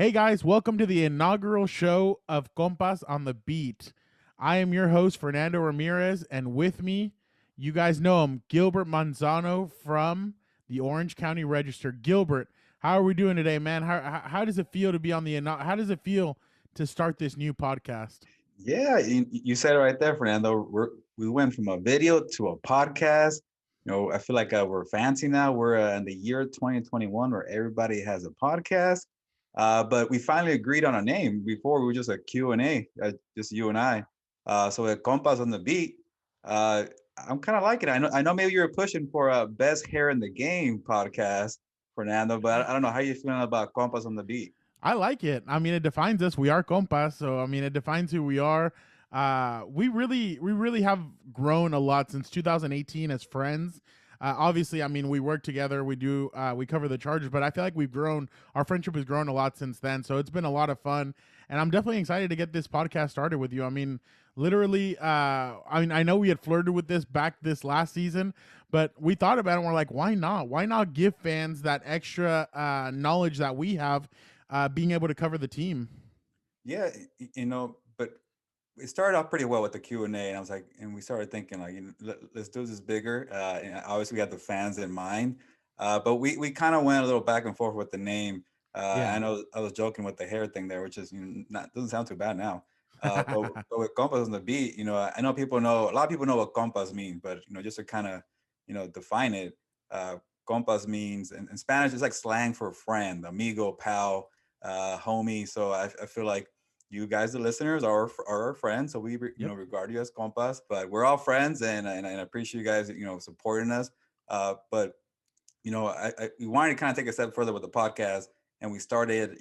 Hey guys, welcome to the inaugural show of Compas on the Beat. I am your host, Fernando Ramirez, and with me, you guys know him, Gilbert Manzano from the Orange County Register. Gilbert, how are we doing today, man? How does it feel to be on the how does it feel to start this new podcast? Yeah, you said it right there, Fernando. We went from a video to a podcast. I feel like we're fancy now. We're in the year 2021 where everybody has a podcast. But we finally agreed on a name. Before we were just a Q&A, just you and I. So at Compas on the Beat, uh, I'm kind of liking it. I know maybe you were pushing for a best hair in the game podcast, Fernando, but I don't know how you feeling about Compas on the Beat. I like it. I mean, it defines us. We are compas, so I mean, it defines who we are. We really have grown a lot since 2018 as friends. Obviously, I mean, we work together. We cover the Chargers, but I feel like we've grown. Our friendship has grown a lot since then. So it's been a lot of fun, and I'm definitely excited to get this podcast started with you. I mean, literally, I know we had flirted with this last season, but we thought about it and we're like, why not? Why not give fans that extra knowledge that we have, being able to cover the team? Yeah, but it started off pretty well with the Q&A, and I was like, and we started thinking like, let's do this bigger. And obviously, we had the fans in mind, but we kind of went a little back and forth with the name. I Yeah. know I was joking with the hair thing there, which is not doesn't sound too bad now. But with Compas on the Beat, I know a lot of people know what Compas means, but just to kind of define it, Compas means in Spanish it's like slang for friend, amigo, pal, homie. So I feel like you guys, the listeners, are our friends. So we Yep. regard you as compas, but we're all friends, and I appreciate you guys supporting us. But we wanted to kind of take a step further with the podcast, and we started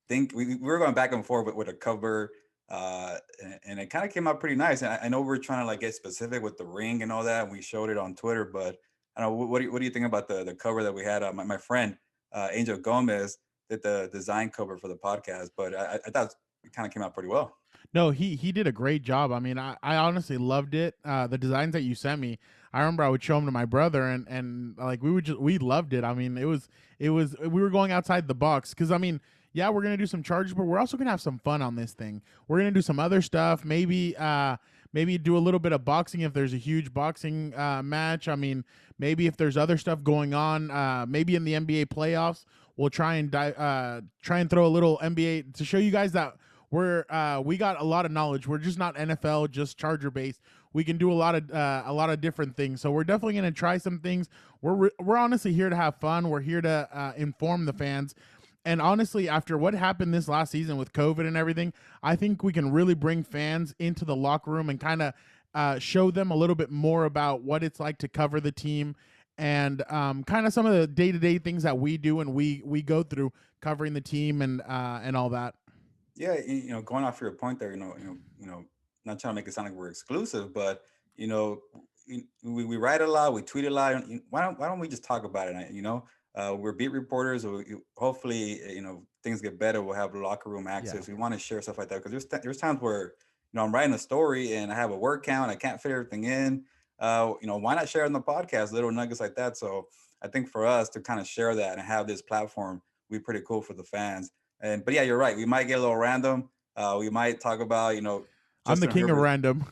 think we were going back and forth with a cover. And it kind of came out pretty nice. And I know we were trying to like get specific with the ring and all that, and we showed it on Twitter. But I don't know, what do you think about the cover that we had? My friend Angel Gomez did the design cover for the podcast, but I thought it kind of came out pretty well. No, he did a great job. I mean, I honestly loved it. The designs that you sent me, I remember I would show them to my brother, and like we loved it. I mean, it was we were going outside the box because I mean, yeah, we're gonna do some charges, but we're also gonna have some fun on this thing. We're gonna do some other stuff. Maybe do a little bit of boxing if there's a huge boxing match. I mean, maybe if there's other stuff going on, maybe in the NBA playoffs, we'll try and throw a little NBA to show you guys that we got a lot of knowledge. We're just not NFL, just Charger based. We can do a lot of different things. So we're definitely going to try some things. We're honestly here to have fun. We're here to inform the fans. And honestly, after what happened this last season with COVID and everything, I think we can really bring fans into the locker room and kind of show them a little bit more about what it's like to cover the team, and kind of some of the day to day things that we do and we go through covering the team and all that. Yeah, going off your point there, not trying to make it sound like we're exclusive, but you know, we write a lot, we tweet a lot. Why don't we just talk about it? We're beat reporters. Hopefully, things get better. We'll have locker room Yeah. access. We want to share stuff like that because there's times where I'm writing a story and I have a word count. I can't fit everything in. Why not share it on the podcast? Little nuggets like that. So I think for us to kind of share that and have this platform, would be pretty cool for the fans. But yeah, you're right. We might get a little random. We might talk about I'm the Justin king of Herbert. random.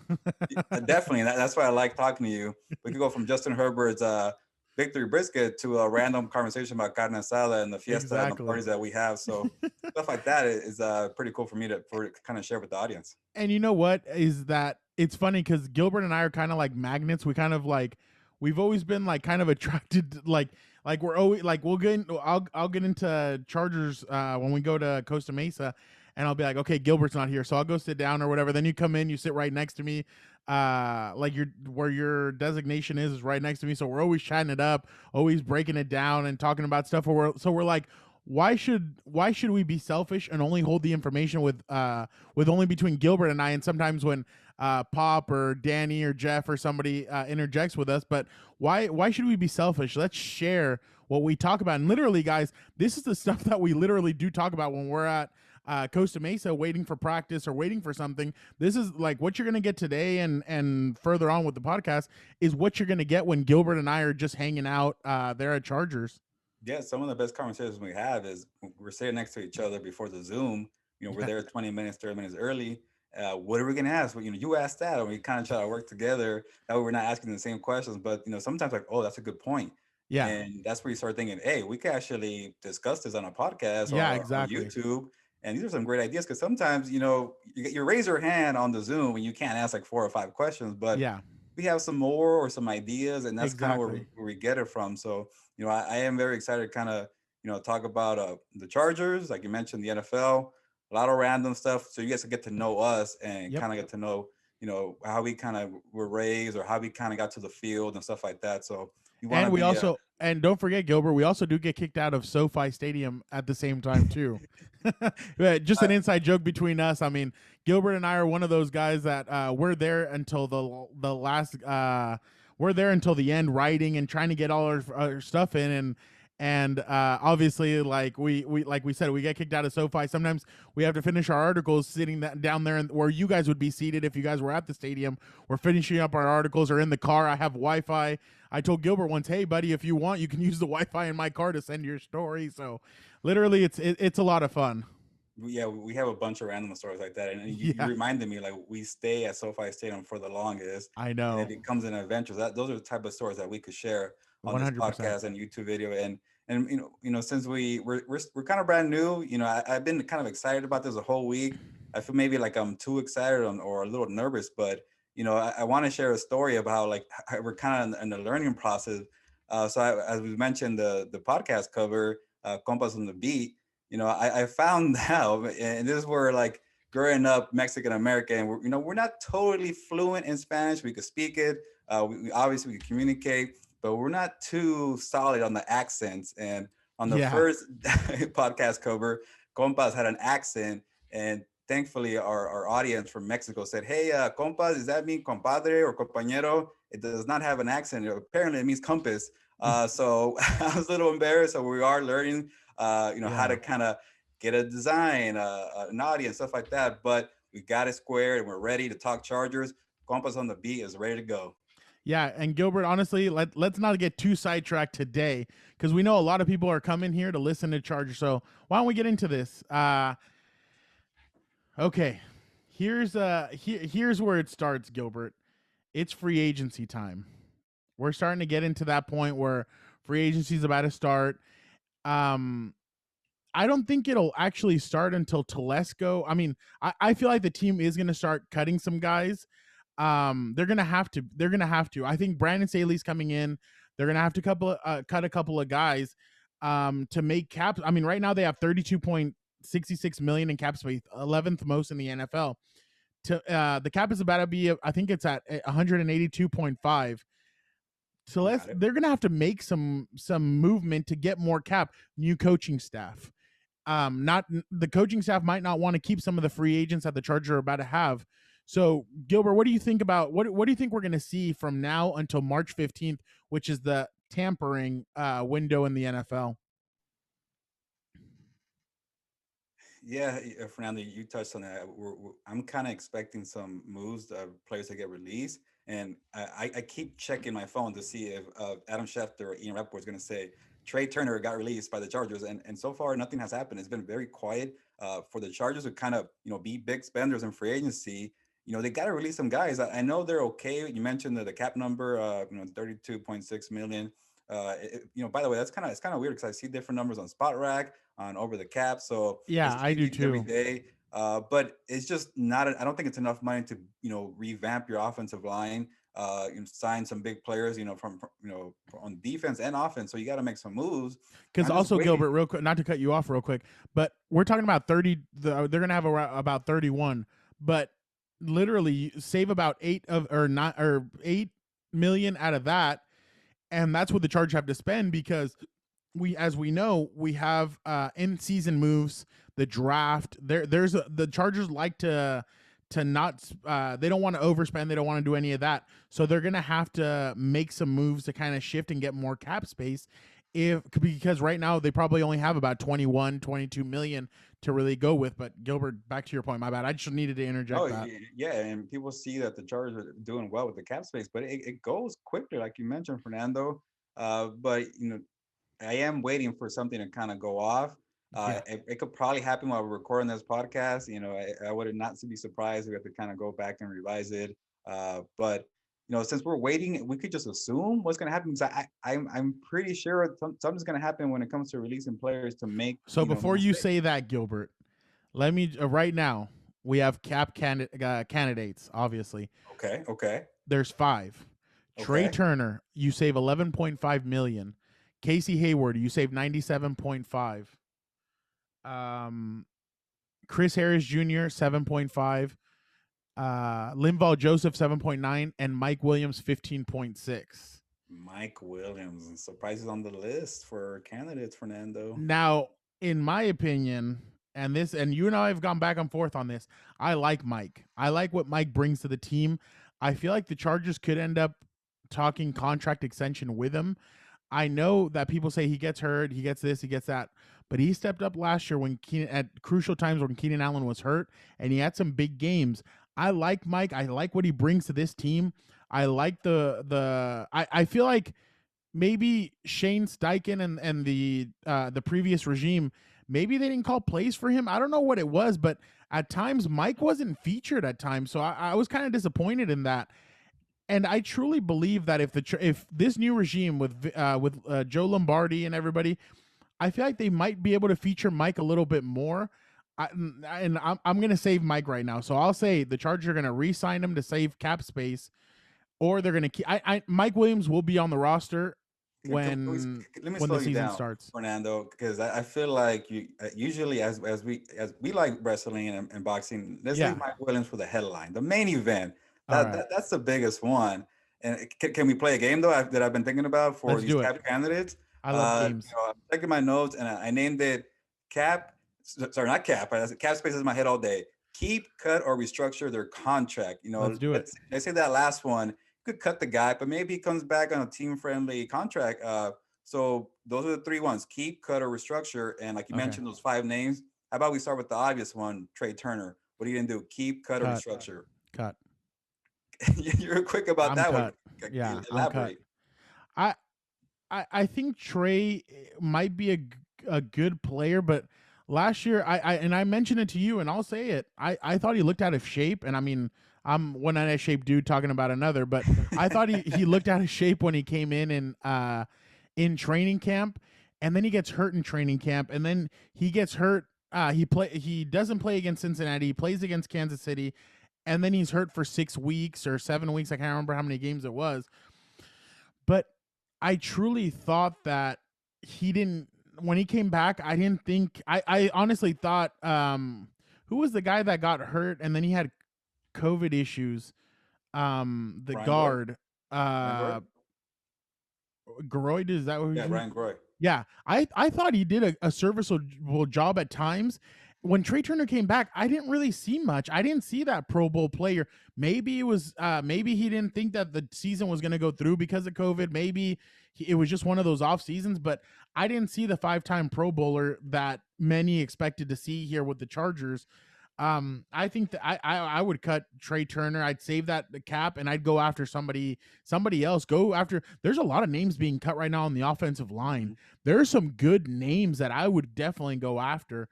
Definitely, that's why I like talking to you. We could go from Justin Herbert's victory brisket to a random conversation about carne asada and the fiesta and the Exactly. parties that we have. So stuff like that is pretty cool for me to kind of share with the audience. And you know what is that it's funny because Gilbert and I are kind of like magnets. We've always been like kind of attracted to, like we're always like I'll get into Chargers when we go to Costa Mesa, and I'll be like, okay, Gilbert's not here, so I'll go sit down or whatever. Then you come in, you sit right next to me, like where your designation is right next to me. So we're always chatting it up, always breaking it down and talking about stuff. So we're like, why should we be selfish and only hold the information with only between Gilbert and I, and sometimes when Pop or Danny or Jeff or somebody interjects with us, but why should we be selfish? Let's share what we talk about. And literally, guys, this is the stuff that we literally do talk about when we're at Costa Mesa waiting for practice or waiting for something. This is like what you're going to get today, and further on with the podcast is what you're going to get when Gilbert and I are just hanging out there at Chargers. Yeah, some of the best conversations we have is we're sitting next to each other before the Zoom. We're Yeah, there 20 minutes, 30 minutes early. What are we gonna ask? Well, you asked that, and we kind of try to work together. That way, we're not asking the same questions. But sometimes like, oh, that's a good point, yeah, and that's where you start thinking, hey, we could actually discuss this on a podcast yeah, or exactly. YouTube. And these are some great ideas because sometimes you raise your hand on the Zoom and you can't ask like 4 or 5 questions, but Yeah, we have some more or some ideas, and that's kind of where exactly. we get it from. So I am very excited to kind of talk about the Chargers, like you mentioned, the NFL, a lot of random stuff, so you guys can get to know us and Yep. kind of get to know how we kind of were raised or how we kind of got to the field and stuff like that. So we want And to we be also and don't forget, Gilbert, we also do get kicked out of SoFi Stadium at the same time too. Just uh, an inside joke between us. I mean, Gilbert and I are one of those guys that we're there until the last. We're there until the end, writing and trying to get all our stuff in, and obviously, like we like we said, we get kicked out of SoFi. Sometimes we have to finish our articles sitting down there, where you guys would be seated if you guys were at the stadium. We're finishing up our articles or in the car. I have Wi-Fi. I told Gilbert once, "Hey, buddy, if you want, you can use the Wi-Fi in my car to send your story." So, literally, it's a lot of fun. we have a bunch of random stories like that, and you Yeah, reminded me like we stay at SoFi Stadium for the longest, I and it know, becomes an adventure. Those are the type of stories that we could share on this 100%. podcast and YouTube video, and since we're kind of brand new, I've been kind of excited about this a whole week. I feel maybe like I'm too excited or a little nervous, but I want to share a story about like how we're kind of in the learning process. As we mentioned, the podcast cover, Compas on the Beat. I found out, and this is where like growing up Mexican American, we're not totally fluent in Spanish. We could speak it. We obviously we could communicate, but we're not too solid on the accents. And on the Yeah, first podcast cover, Compas had an accent, and thankfully our audience from Mexico said, "Hey, Compas, does that mean compadre or compañero?" It does not have an accent. Apparently, it means compass. So I was a little embarrassed. So we are learning how yeah, to kind of get a design, an audience, stuff like that. But we got it squared and we're ready to talk Chargers. Compas on the Beat is ready to go. yeah. And Gilbert, honestly, let's not get too sidetracked today because we know a lot of people are coming here to listen to Charger. So why don't we get into this? Okay, here's where it starts, Gilbert. It's free agency time. We're starting to get into that point where free agency is about to start. Um, I don't think it'll actually start until Telesco. I mean, I feel like the team is going to start cutting some guys. They're gonna have to. They're gonna have to. I think Brandon Staley's coming in. They're gonna have to cut a couple of guys to make cap. I mean, right now they have 32.66 million in cap space, 11th most in the NFL. The cap is about to be, I think it's at 182.5. So Got it. they're gonna have to make some movement to get more cap. New coaching staff. Not the coaching staff might not want to keep some of the free agents that the Chargers are about to have. So Gilbert, what do you think about what do you think we're going to see from now until March 15th, which is the tampering window in the NFL? Yeah, Fernando, you touched on that. I'm kind of expecting some moves of players to get released, and I keep checking my phone to see if Adam Schefter or Ian Rappaport is going to say Trey Turner got released by the Chargers, and so far nothing has happened. It's been very quiet for the Chargers to kind of be big spenders in free agency. They got to release some guys. I know they're okay. You mentioned the cap number, 32.6 million. By the way, it's kind of weird because I see different numbers on Spot Rack, on Over the Cap. So Yeah, it's I do changing every too. day. But it's just not. I don't think it's enough money to revamp your offensive line. Sign some big players. From on defense and offense. So you got to make some moves. Because I'm just also waiting. Gilbert, real quick, not to cut you off real quick, but we're talking about 30. They're going to have about 31, but literally save about 8 million out of that, and that's what the Chargers have to spend because as we know, we have in season moves, the draft. The Chargers like to not they don't want to overspend, they don't want to do any of that. So they're gonna have to make some moves to kind of shift and get more cap space. If because right now they probably only have about 21, 22 million to really go with. But Gilbert, back to your point, my bad. I just needed to Oh interject that. yeah, and people see that the Chargers are doing well with the cap space, but it goes quickly, like you mentioned, Fernando. But I am waiting for something to kind of go off. Yeah. It could probably happen while we're recording this podcast. I would not be surprised if we have to kind of go back and revise it. But since we're waiting, we could just assume what's going to happen. Because I'm pretty sure something's going to happen when it comes to releasing players to make So before you mistakes. say that, Gilbert, let me right now we have candidates. Obviously, Okay, okay, there's five. Trey okay. Turner, you save 11.5 million. Casey Hayward, you save 97.5. Um, Chris Harris Jr. 7.5. Linval Joseph 7.9, and Mike Williams 15.6. Mike Williams, surprises on the list for candidates, Fernando. Now, in my opinion, and you and I have gone back and forth on this, I like Mike. I like what Mike brings to the team. I feel like the Chargers could end up talking contract extension with him. I know that people say he gets hurt, he gets this, he gets that, but he stepped up last year at crucial times when Keenan Allen was hurt, and he had some big games. I like Mike. I like what he brings to this team. I like I feel like maybe Shane Steichen and the previous regime, maybe they didn't call plays for him. I don't know what it was, but at times Mike wasn't featured at times, so I was kind of disappointed in that. And I truly believe that if this new regime with Joe Lombardi and everybody, I feel like they might be able to feature Mike a little bit more. I'm going to save Mike right now, so I'll say the Chargers are going to re-sign him to save cap space, or they're going to keep. Mike Williams will be on the roster Let me when slow the you season down, starts. Fernando, because I feel like you usually as we like wrestling and boxing, let's leave Yeah. Mike Williams for the headline, the main event. All right. That's the biggest one. And can we play a game though that I've been thinking about for Let's these do it. cap candidates? I love games. I'm checking my notes and I named it cap. Sorry, not cap. I said cap space is in my head all day. Keep, cut, or restructure their contract. Let's do it. Let's say that last one could cut the guy, but maybe he comes back on a team-friendly contract. So those are the three ones: keep, cut, or restructure. And like you Okay. mentioned, those five names. How about we start with the obvious one, Trey Turner? What are you gonna do? Keep, cut, or Cut. restructure? Cut. You're quick about I'm that one. cut. Yeah, I'm cut. Elaborate. I I think Trey might be a good player, but last year I mentioned it to you, and I'll say it. I thought he looked out of shape, and I mean I'm one out of shape dude talking about another, but I thought he looked out of shape when he came in training camp, and then he gets hurt in training camp, and then he gets hurt. He doesn't play against Cincinnati. He plays against Kansas City, and then he's hurt for 6 weeks or 7 weeks. I can't remember how many games it was, but I truly thought that he didn't when he came back. I didn't think I honestly thought who was the guy that got hurt and then he had COVID issues? The Ryan Groy. guard, Ryan Groy. uh, Garoyd, is that what Yeah, you? Ryan Groy. Yeah, I thought he did a serviceable job at times. When Trey Turner came back, I didn't really see much. I didn't see that Pro Bowl player. Maybe it was maybe he didn't think that the season was going to go through because of COVID. Maybe it was just one of those off seasons. But I didn't see the 5-time Pro Bowler that many expected to see here with the Chargers. I think that I would cut Trey Turner. I'd save that the cap and I'd go after somebody else. Go after. There's a lot of names being cut right now on the offensive line. There are some good names that I would definitely go after.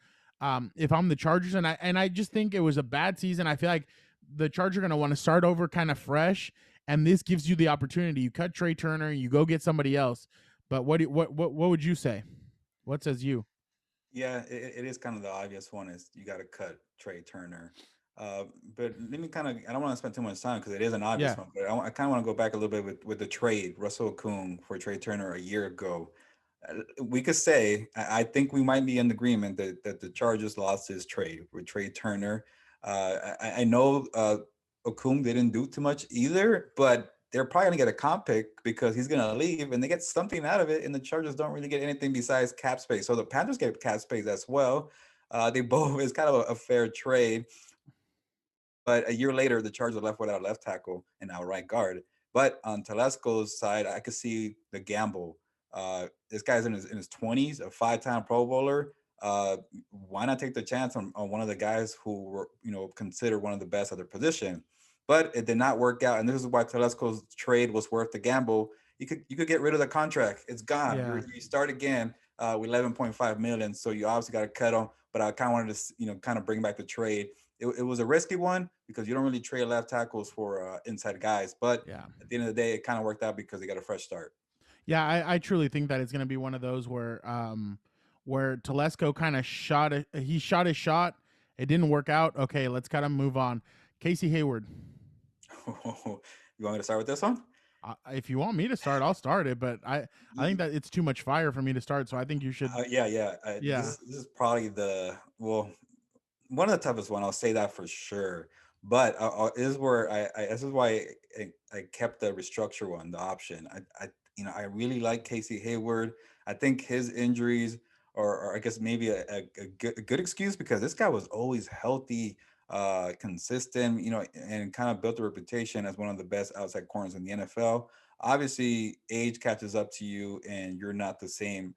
If I'm the Chargers, and I just think it was a bad season. I feel like the Chargers are going to want to start over kind of fresh, and this gives you the opportunity. You cut Trey Turner, you go get somebody else. But what would you say? What says you? Yeah, it is kind of the obvious one is you got to cut Trey Turner. But let me kind of, I don't want to spend too much time because it is an obvious Yeah, one, but I kind of want to go back a little bit with the trade, Russell Okung for Trey Turner a year ago. We could say, I think we might be in agreement that the Chargers lost his trade with Trey Turner. I know Okung didn't do too much either, but they're probably going to get a comp pick because he's going to leave and they get something out of it. And the Chargers don't really get anything besides cap space. So the Panthers get cap space as well. They both, it's kind of a fair trade. But a year later, the Chargers are left without a left tackle and now right guard. But on Telesco's side, I could see the gamble. This guy's in his 20s, a 5-time Pro Bowler. Why not take the chance on one of the guys who were, considered one of the best at their position? But it did not work out. And this is why Telesco's trade was worth the gamble. you could get rid of the contract. It's gone. Yeah. You start again with 11.5 million. So you obviously got to cut him. But I kind of wanted to kind of bring back the trade. It was a risky one because you don't really trade left tackles for inside guys. But Yeah. at the end of the day, it kind of worked out because they got a fresh start. Yeah, I truly think that it's going to be one of those where Telesco kind of he shot his shot. It didn't work out. Okay, let's kind of move on. Casey Hayward. You want me to start with this one? If you want me to start, I'll start it. But I think that it's too much fire for me to start. So I think you should. Yeah. Yeah. This is probably one of the toughest one. I'll say that for sure. But this is where this is why I kept the restructure one, the option. I really like Casey Hayward. I think his injuries or I guess maybe a good excuse because this guy was always healthy, consistent, and kind of built a reputation as one of the best outside corners in the NFL. Obviously, age catches up to you, and you're not the same,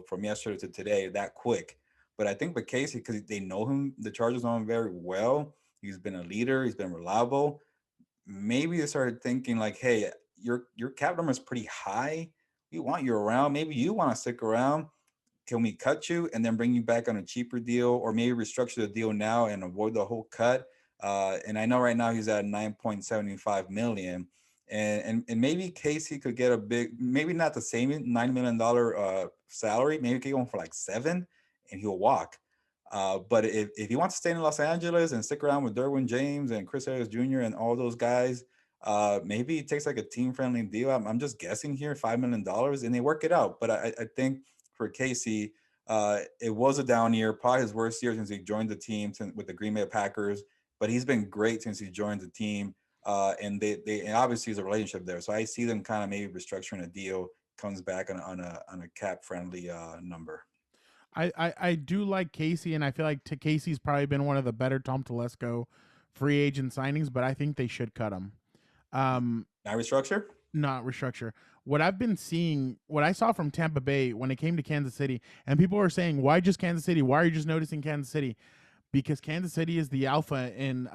from yesterday to today that quick. But I think with Casey, because they know him, the Chargers know him very well. He's been a leader. He's been reliable. Maybe they started thinking like, hey, your cap number is pretty high. We want you around. Maybe you want to stick around. Can we cut you and then bring you back on a cheaper deal, or maybe restructure the deal now and avoid the whole cut? And I know right now he's at 9.75 million, and maybe Casey could get a big, maybe not the same $9 million salary. Maybe he could go for like 7, and he'll walk. But if he wants to stay in Los Angeles and stick around with Derwin James and Chris Harris Jr. and all those guys, maybe he takes like a team friendly deal. I'm just guessing here, $5 million, and they work it out. But I think for Casey, it was a down year, probably his worst year since he joined the team with the Green Bay Packers. But he's been great since he joined the team, and and obviously there's a relationship there. So I see them kind of maybe restructuring a deal, comes back on a cap friendly number. I do like Casey, and I feel like Casey's probably been one of the better Tom Telesco free agent signings, but I think they should cut him. Now restructure? Not restructure. What I've been seeing, what I saw from Tampa Bay when it came to Kansas City, and people are saying, why just Kansas City? Why are you just noticing Kansas City? Because Kansas City is the alpha in the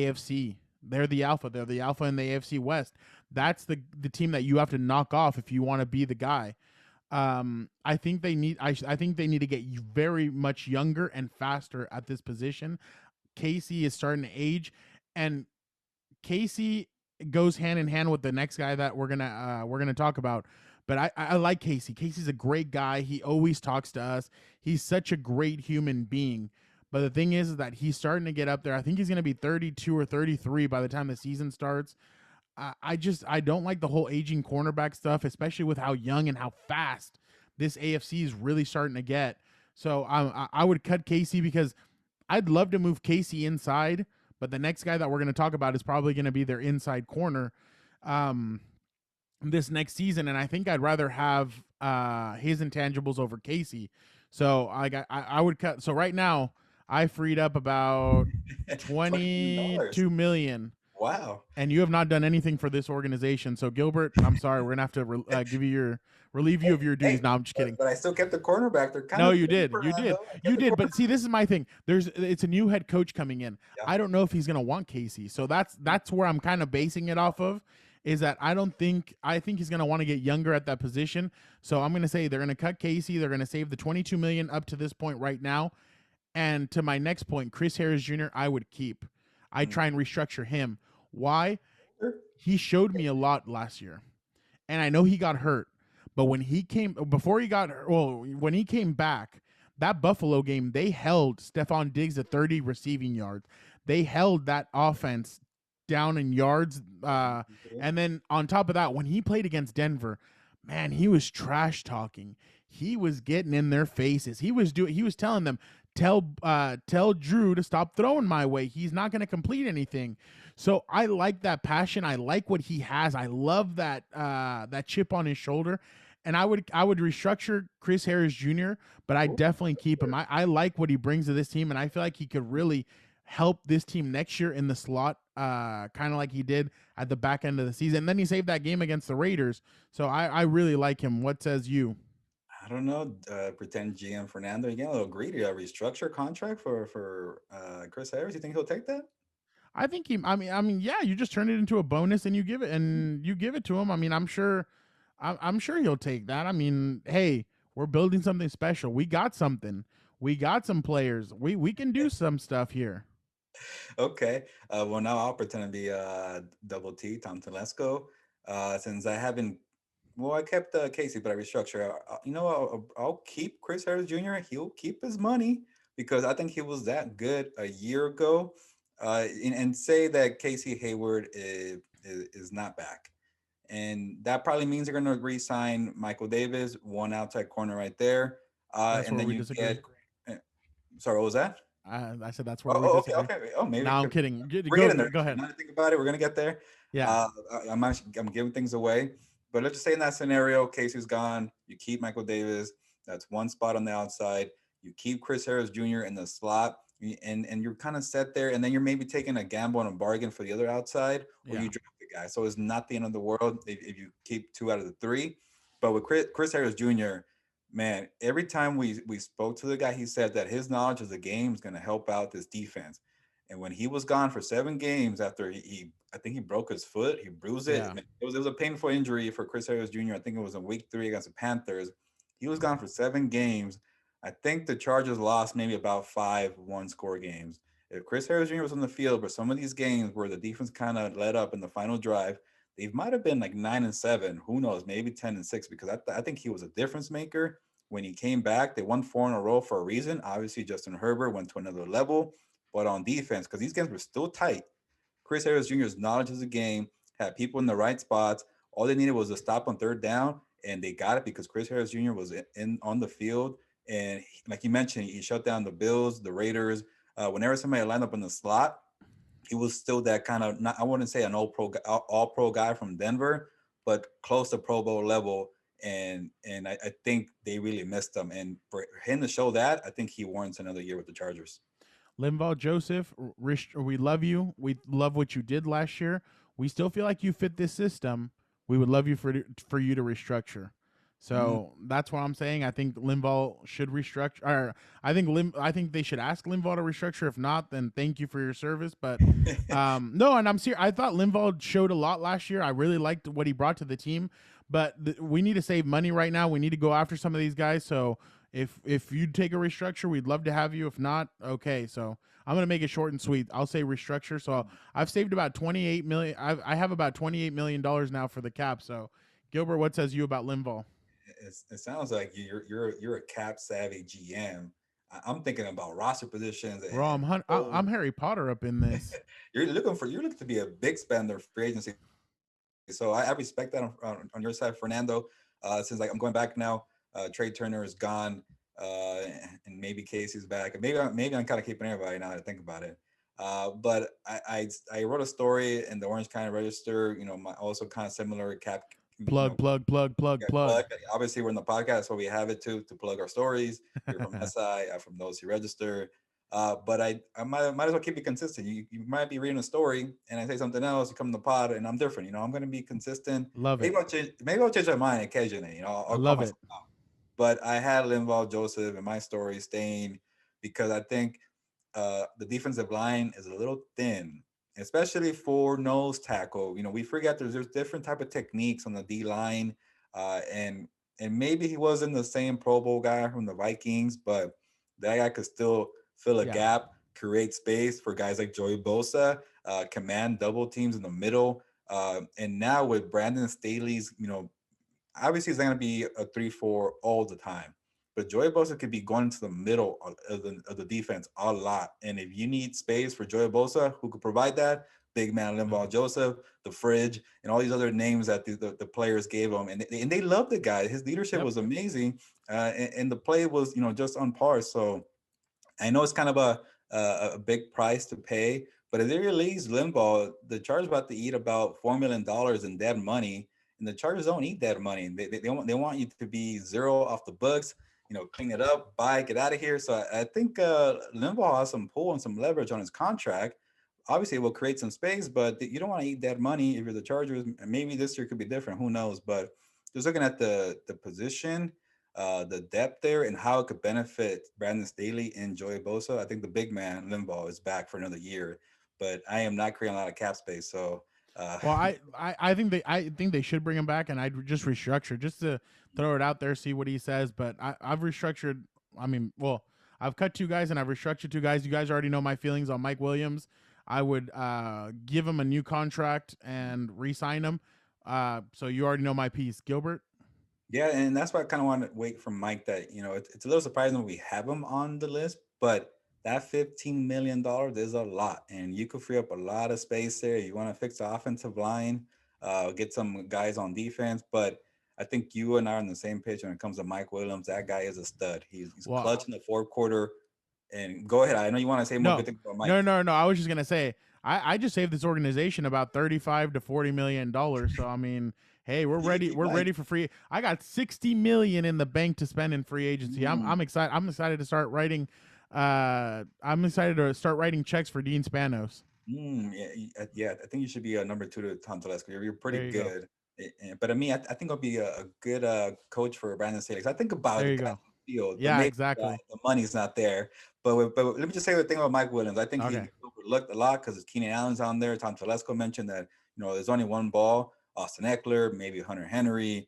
AFC. They're the alpha. They're the alpha in the AFC West. That's the team that you have to knock off if you want to be the guy. I think they need. I think they need to get very much younger and faster at this position. Casey is starting to age, and Casey goes hand in hand with the next guy that we're gonna talk about. But I like Casey. Casey's a great guy. He always talks to us. He's such a great human being. But the thing is that he's starting to get up there. I think he's going to be 32 or 33 by the time the season starts. I don't like the whole aging cornerback stuff, especially with how young and how fast this AFC is really starting to get. So I would cut Casey because I'd love to move Casey inside, but the next guy that we're going to talk about is probably going to be their inside corner this next season, and I think I'd rather have his intangibles over Casey. So I would cut. So right now I freed up about $22 million. Wow. And you have not done anything for this organization. So Gilbert, I'm sorry, we're gonna have to give you your relieve you of your duties. No, I'm just kidding. But I still kept the cornerback. They're kind no, of you did. But see, this is my thing. It's a new head coach coming in. Yeah. I don't know if he's gonna want Casey. So that's where I'm kind of basing it off of. Is that I think he's gonna want to get younger at that position. So I'm gonna say they're gonna cut Casey. They're gonna save the $22 million up to this point right now. And to my next point, Chris Harris Jr. I would keep. I try and restructure him. Why? He showed me a lot last year, and I know he got hurt. But when he came back, that Buffalo game, they held Stephon Diggs to 30 receiving yards. They held that offense down in yards. And then on top of that, when he played against Denver, man, he was trash talking. He was getting in their faces. He was telling them, tell Drew to stop throwing my way. He's not going to complete anything. So I like that passion. I like what he has. I love that chip on his shoulder. And I would restructure Chris Harris Jr., but I definitely keep him. I like what he brings to this team, and I feel like he could really help this team next year in the slot, kind of like he did at the back end of the season. And then he saved that game against the Raiders. So I really like him. What says you? I don't know. Pretend GM Fernando, you get a little greedy. A restructure contract for Chris Harris. You think he'll take that? I think he. I mean, yeah. You just turn it into a bonus and you give it to him. I mean, I'm sure. I'm sure he'll take that. I mean, hey, we're building something special. We got something. We got some players. We can do some stuff here. Okay. Well, now I'll pretend to be Double T, Tom Telesco. Since I haven't, well, I kept Casey, but I restructured. I'll keep Chris Harris Jr. He'll keep his money because I think he was that good a year ago. And say that Casey Hayward is not back. And that probably means they're going to re-sign Michael Davis, one outside corner right there. That's And where then we you disagree. get, uh, sorry, what was that? I said that's where we Oh, okay, disagree. okay. Oh, maybe No, I'm kidding. we're getting there. Go ahead. Now that I think about it, we're gonna get there. Yeah, I'm giving things away, but let's just say in that scenario, Casey's gone. You keep Michael Davis. That's one spot on the outside. You keep Chris Harris Jr. in the slot, and you're kind of set there. And then you're maybe taking a gamble and a bargain for the other outside, or yeah, you draft the guy. So it's not the end of the world if you keep two out of the three. But with Chris Harris Jr., man, every time we spoke to the guy, he said that his knowledge of the game is going to help out this defense. And when he was gone for 7 games after I think he broke his foot, he bruised it. yeah. It was a painful injury for Chris Harris Jr. I think it was in week 3 against the Panthers. He was gone for 7 games. I think the Chargers lost maybe about 5 one-score games. If Chris Harris Jr. was on the field, but some of these games where the defense kind of let up in the final drive, they might have been like 9-7. Who knows? Maybe 10-6 because I think he was a difference maker. When he came back, they won 4 in a row for a reason. Obviously, Justin Herbert went to another level, but on defense, because these games were still tight, Chris Harris Jr.'s knowledge of the game had people in the right spots. All they needed was a stop on third down, and they got it because Chris Harris Jr. was in on the field. And like you mentioned, he shut down the Bills, the Raiders. Whenever somebody lined up in the slot, he was still that kind of not, I wouldn't say an all pro guy from Denver, but close to Pro Bowl level. And I think they really missed him. And for him to show that, I think he warrants another year with the Chargers. Linval Joseph, we love you. We love what you did last year. We still feel like you fit this system. We would love you for you to restructure. Mm. So that's what I'm saying. I think Linval should restructure. Or I think they should ask Linval to restructure. If not, then thank you for your service. But no, and I'm serious. I thought Linval showed a lot last year. I really liked what he brought to the team. But we need to save money right now. We need to go after some of these guys. So if you take a restructure, we'd love to have you. If not, okay. So I'm gonna make it short and sweet. I'll say restructure. So I've saved about 28 million. I have about $28 million now for the cap. So Gilbert, what says you about Linval? It sounds like you're a cap savvy GM. I'm thinking about roster positions Bro, and oh, I'm Harry Potter up in this. you're looking to be a big spender free agency. So I respect that on your side, Fernando. Since like I'm going back now, Trey Turner is gone, uh, and maybe Casey's back. Maybe I'm kind of keeping everybody now that I think about it. But I wrote a story in the Orange County Register. Also kind of similar cap. Plug, plug, plug, plug, Yeah, plug. plug. Obviously, we're in the podcast, so we have it to plug our stories. You're from SI, I'm from those who register. But I might as well keep it consistent. You might be reading a story and I say something else, you come in the pod and I'm different. I'm going to be consistent. Love it. Maybe I'll change my mind occasionally. I I'll call love it. myself out. But I had Linval Joseph in my story staying because I think the defensive line is a little thin, especially for nose tackle. We forget there's different type of techniques on the D line, and maybe he wasn't the same Pro Bowl guy from the Vikings, but that guy could still fill a Yeah. gap, create space for guys like Joey Bosa, command double teams in the middle. And now with Brandon Staley's, obviously he's not going to be a 3-4 all the time, but Joey Bosa could be going to the middle of the defense a lot. And if you need space for Joey Bosa, who could provide that? Big man Linval Joseph, the Fridge, and all these other names that the players gave him. And they loved the guy. His leadership Yep. was amazing. And the play was, just on par. So I know it's kind of a big price to pay, but if they release Limbaugh, the Chargers about to eat about $4 million in dead money, and the Chargers don't eat dead money. They want you to be zero off the books. Clean it up, buy, get out of here. So I think Limbaugh has some pull and some leverage on his contract. Obviously, it will create some space, but you don't want to eat dead money if you're the Chargers. Maybe this year could be different. Who knows? But just looking at the position, the depth there and how it could benefit Brandon Staley and Joey Bosa. I think the big man Limbaugh is back for another year, but I am not creating a lot of cap space. So Well, I think they should bring him back, and I'd just restructure just to throw it out there, see what he says. But I've restructured. I mean, well, I've cut two guys and I've restructured two guys. You guys already know my feelings on Mike Williams. I would give him a new contract and re-sign him. So you already know my piece, Gilbert. Yeah, and that's why I kind of want to wait from Mike that, it's a little surprising we have him on the list, but that $15 million is a lot, and you could free up a lot of space there. You want to fix the offensive line, get some guys on defense, but I think you and I are on the same page when it comes to Mike Williams. That guy is a stud. He's Well, clutch in the fourth quarter. And go ahead. I know you want to say more no, good things about no, Mike. no, no. I was just gonna say I just saved this organization about $35 to $40 million. So I mean, hey, we're ready. We're Mike. ready for free. I got $60 million in the bank to spend in free agency. Mm. I'm excited. I'm excited to start writing. I'm excited to start writing checks for Dean Spanos. Yeah. I think you should be a number two to Tom Telesco. You're pretty There you go. good. But I mean, I think I'll be a good coach for Brandon Staley. I think about There the you guys go. on the field, but Yeah, maybe exactly. the money's not there. But let me just say the thing about Mike Williams. I think he Okay. gets overlooked a lot because Keenan Allen's on there. Tom Telesco mentioned that there's only one ball. Austin Eckler, maybe Hunter Henry,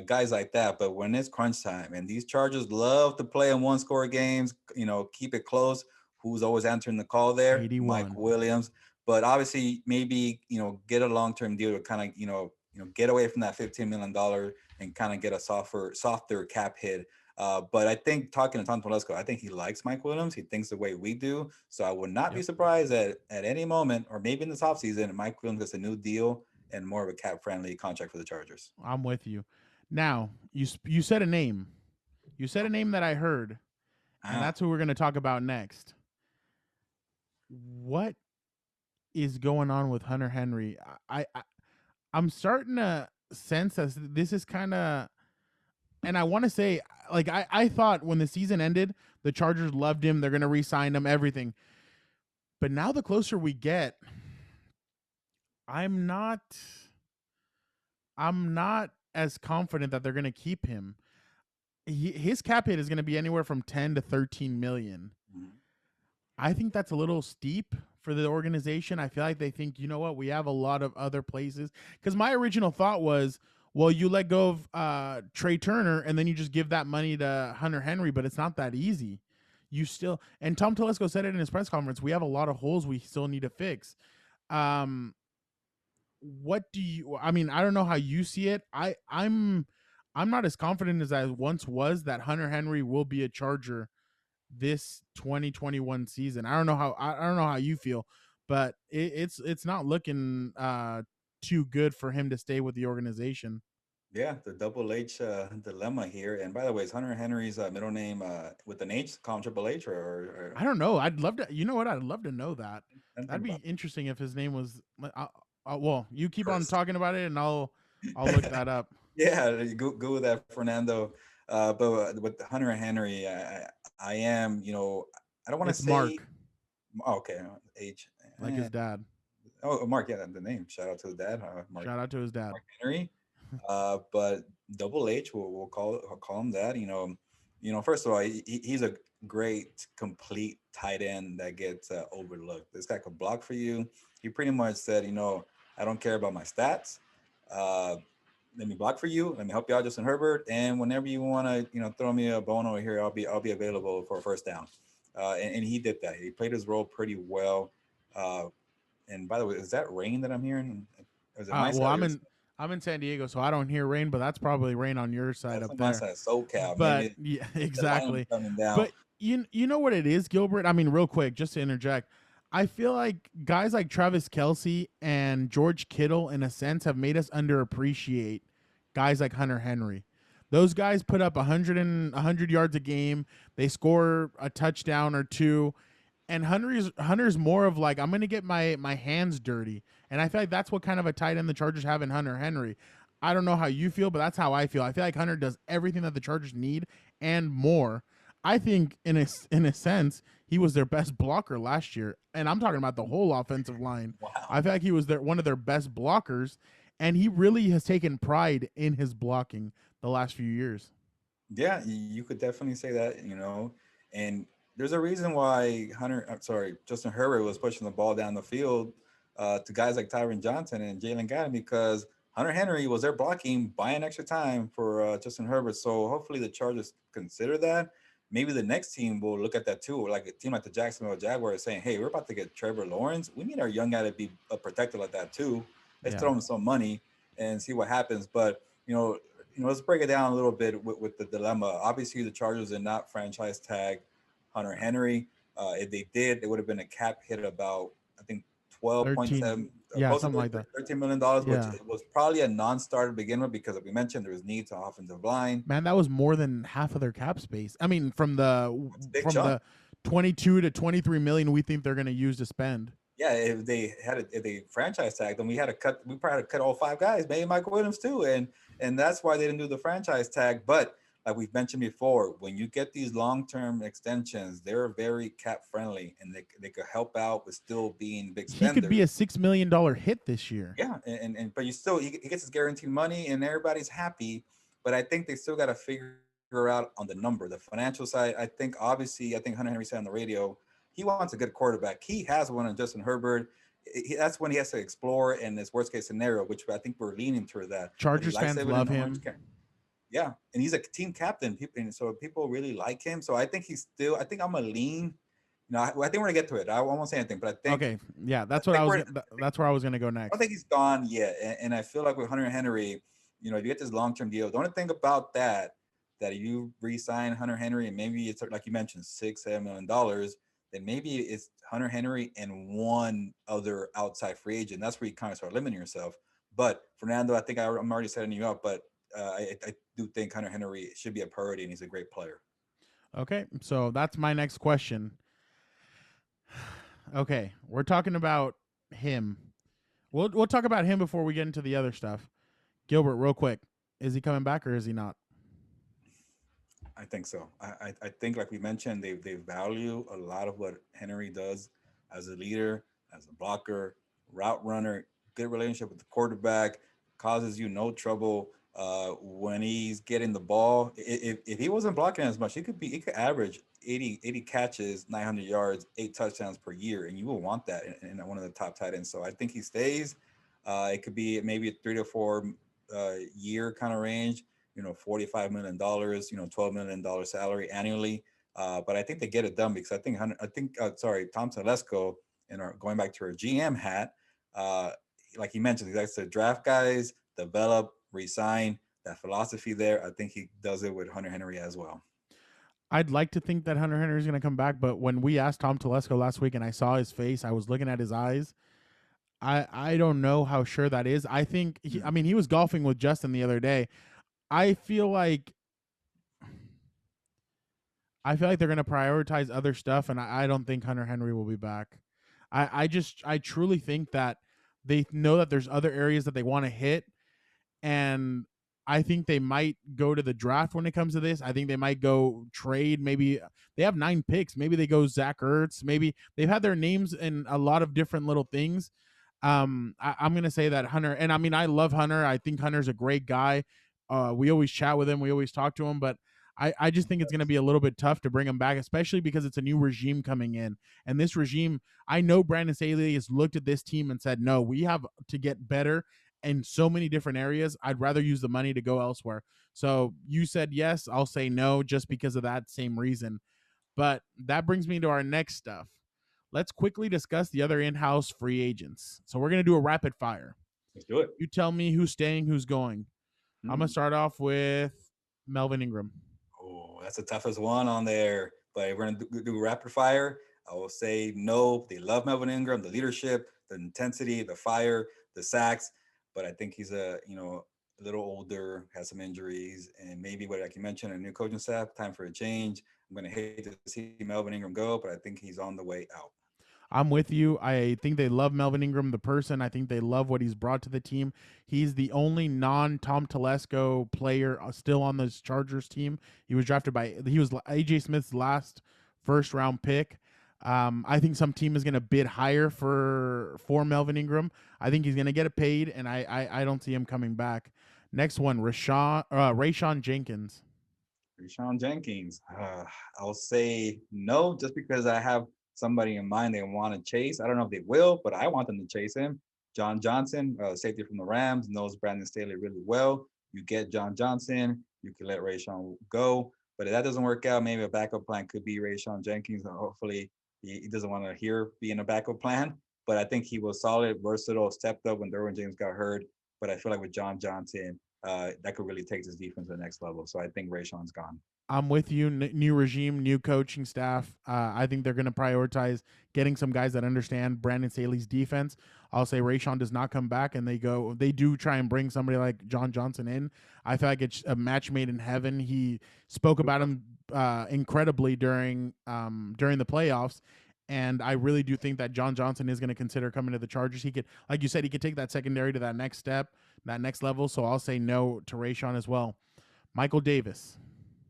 guys like that. But when it's crunch time, and these Chargers love to play in one-score games, keep it close. Who's always answering the call there? Mike 81. Williams. But obviously, maybe get a long-term deal to kind of get away from that $15 million and kind of get a softer cap hit. But I think talking to Tom Telesco, I think he likes Mike Williams. He thinks the way we do. So I would not be Yep. surprised that at any moment, or maybe in this offseason, Mike Williams gets a new deal and more of a cap-friendly contract for the Chargers. I'm with you. Now you said a name. You said a name that I heard, and Ah, that's who we're going to talk about next. What is going on with Hunter Henry? I'm starting to sense that this is kind of, and I want to say, like, I thought when the season ended, the Chargers loved him. They're going to re-sign him, everything. But now the closer we get, I'm not, I'm not as confident that they're going to keep him. His cap hit is going to be anywhere from 10 to 13 million. mhm. I think that's a little steep for the organization. I feel like they think, you know what, we have a lot of other places. Because my original thought was, well, you let go of Trey Turner and then you just give that money to Hunter Henry, but it's not that easy. You still, and Tom Telesco said it in his press conference, we have a lot of holes we still need to fix. Um, what do you? I mean, I don't know how you see it. I'm not as confident as I once was that Hunter Henry will be a Charger this 2021 season. I don't know how you feel, but it's not looking too good for him to stay with the organization. Yeah, the double H dilemma here. And by the way, is Hunter Henry's middle name with an H? Call him Triple H, I don't know. I'd love to. You know what? I'd love to know that. and That'd think be about interesting if his name was. Well, you keep on first. talking about it, and I'll look that up. Yeah, go with that, Fernando. But with Hunter Henry, I am, I don't want to It's say, Mark, okay, H. like his dad. Oh, Mark, yeah, the name. Shout out to the dad, Shout out to his dad. Mark Henry. But Double H, we'll call him that. First of all, he's a great complete tight end that gets overlooked. This guy could block for you. He pretty much said, I don't care about my stats. Uh, Let me block for you. Let me help you out, Justin Herbert. And whenever you want to, throw me a bone over here, I'll be available for a first down. And he did that. He played his role pretty well. Uh, and by the way, is that rain that I'm hearing? Is it my Well, side or your side? I'm in San Diego, so I don't hear rain, but that's probably rain on your side That's up on my there. side. SoCal. But Maybe yeah, the line exactly. coming down. But you know what it is, Gilbert? I mean, real quick, just to interject, I feel like guys like Travis Kelsey and George Kittle, in a sense, have made us underappreciate guys like Hunter Henry. Those guys put up 100 yards a game. They score a touchdown or two. And Hunter's more of like, I'm gonna get my hands dirty. And I feel like that's what kind of a tight end the Chargers have in Hunter Henry. I don't know how you feel, but that's how I feel. I feel like Hunter does everything that the Chargers need and more. I think in a sense, he was their best blocker last year. And I'm talking about the whole offensive line. Wow. I feel like he was one of their best blockers, and he really has taken pride in his blocking the last few years. Yeah, you could definitely say that, and there's a reason why Justin Herbert was pushing the ball down the field to guys like Tyron Johnson and Jalen Guyton because Hunter Henry was there blocking, buying extra time for Justin Herbert. So hopefully the Chargers consider that. Maybe the next team will look at that too, like a team like the Jacksonville Jaguars saying, "Hey, we're about to get Trevor Lawrence. We need our young guy to be protected like that too. Let's Yeah. throw him some money and see what happens." But let's break it down a little bit with the dilemma. Obviously, the Chargers did not franchise tag Hunter Henry. If they did, it would have been a cap hit about I think 13. 12.7, Yeah, close to something like that. $13 million, which Yeah. it was probably a non-starter to begin with because, like we mentioned, there was needs to offensive line. Man, that was more than half of their cap space. I mean, That's a big from chunk. the 22 to 23 million we think they're going to use to spend. Yeah, if they franchise tagged them, we probably had to cut all five guys, maybe Michael Williams too, and that's why they didn't do the franchise tag. But like we've mentioned before, when you get these long term extensions, they're very cap friendly and they could help out with still being big He could be spenders. a $6 million hit this year. Yeah, and but you still he gets his guaranteed money and everybody's happy. But I think they still got to figure out on the number, the financial side. I think Hunter Henry said on the radio he wants a good quarterback. He has one in Justin Herbert. That's when he has to explore in this worst case scenario, which I think we're leaning toward that. But he Chargers likes fans living in love the orange. him. Yeah, and he's a team captain. People, and so people really like him. So I think he's still. I think I'm gonna lean. I think we're gonna get to it. I won't say anything, but Okay, yeah, I think we're that's where I was going to go I don't next. think he's gone yet. And I feel like with Hunter Henry, if you get this long term deal, the only thing about that you re-sign Hunter Henry and maybe it's like you mentioned, $6-7 million, then maybe it's Hunter Henry and one other outside free agent. That's where you kind of start limiting yourself. But Fernando, I think I'm already setting you up, but I do think Hunter Henry should be a priority and he's a great player. Okay, so that's my next question. Okay, we're talking about him. We'll talk about him before we get into the other stuff. Gilbert, real quick, is he coming back or is he not? I think so. I think, like we mentioned, they value a lot of what Henry does as a leader, as a blocker, route runner, good relationship with the quarterback, causes you no trouble when he's getting the ball. If he wasn't blocking as much, he could average 80 catches, 900 yards, 8 touchdowns per year, and you will want that in one of the top tight ends. So I think he stays. It could be maybe a 3 to 4 year kind of range. $45 million, $12 million salary annually. But I think they get it done because Tom Telesco, and going back to our GM hat, uh, like he mentioned, he likes to draft guys, develop, resign. That philosophy there, I think he does it with Hunter Henry as well. I'd like to think that Hunter Henry is going to come back, but when we asked Tom Telesco last week and I saw his face, I was looking at his eyes. I don't know how sure that is. I think I mean he was golfing with Justin the other day. I feel like they're going to prioritize other stuff, and I don't think Hunter Henry will be back. I truly think that they know that there's other areas that they want to hit, and I think they might go to the draft when it comes to this. I think they might go trade. Maybe they have 9 picks. Maybe they go Zach Ertz. Maybe they've had their names in a lot of different little things. I'm gonna say that Hunter, and I mean I love Hunter. I think Hunter's a great guy. We always chat with him. We always talk to him, but I just think it's going to be a little bit tough to bring him back, especially because it's a new regime coming in. And this regime, I know Brandon Staley has looked at this team and said, no, we have to get better in so many different areas. I'd rather use the money to go elsewhere. So you said yes, I'll say no just because of that same reason. But that brings me to our next stuff. Let's quickly discuss the other in-house free agents. So we're going to do a rapid fire. Let's do it. You tell me who's staying, who's going. I'm going to start off with Melvin Ingram. Oh, that's the toughest one on there. But if we're gonna do rapid fire, I will say no. They love Melvin Ingram, the leadership, the intensity, the fire, the sacks. But I think he's a little older, has some injuries, and maybe what like you mentioned, a new coaching staff, time for a change. I'm gonna hate to see Melvin Ingram go, but I think he's on the way out. I'm with you. I think they love Melvin Ingram, the person. I think they love what he's brought to the team. He's the only non-Tom Telesco player still on this Chargers team. He was AJ Smith's last first round pick. I think some team is going to bid higher for Melvin Ingram. I think he's going to get it paid, and I don't see him coming back. Next one, Rayshawn Jenkins. Rashawn Jenkins. I'll say no, just because I have somebody in mind they want to chase. I don't know if they will, but I want them to chase him. John Johnson, safety from the Rams, knows Brandon Staley really well. You get John Johnson, you can let Rayshawn go. But if that doesn't work out, maybe a backup plan could be Rayshawn Jenkins. And hopefully he doesn't want to hear being a backup plan. But I think he was solid, versatile, stepped up when Derwin James got hurt. But I feel like with John Johnson, that could really take this defense to the next level. So I think Rayshawn's gone. I'm with you. New regime, new coaching staff. I think they're going to prioritize getting some guys that understand Brandon Staley's defense. I'll say Rayshawn does not come back, and they do try and bring somebody like John Johnson in. I feel like it's a match made in heaven. He spoke about him incredibly during the playoffs. And I really do think that John Johnson is going to consider coming to the Chargers. He could, like you said, he could take that secondary to that next step, that next level. So I'll say no to Rayshawn as well. Michael Davis.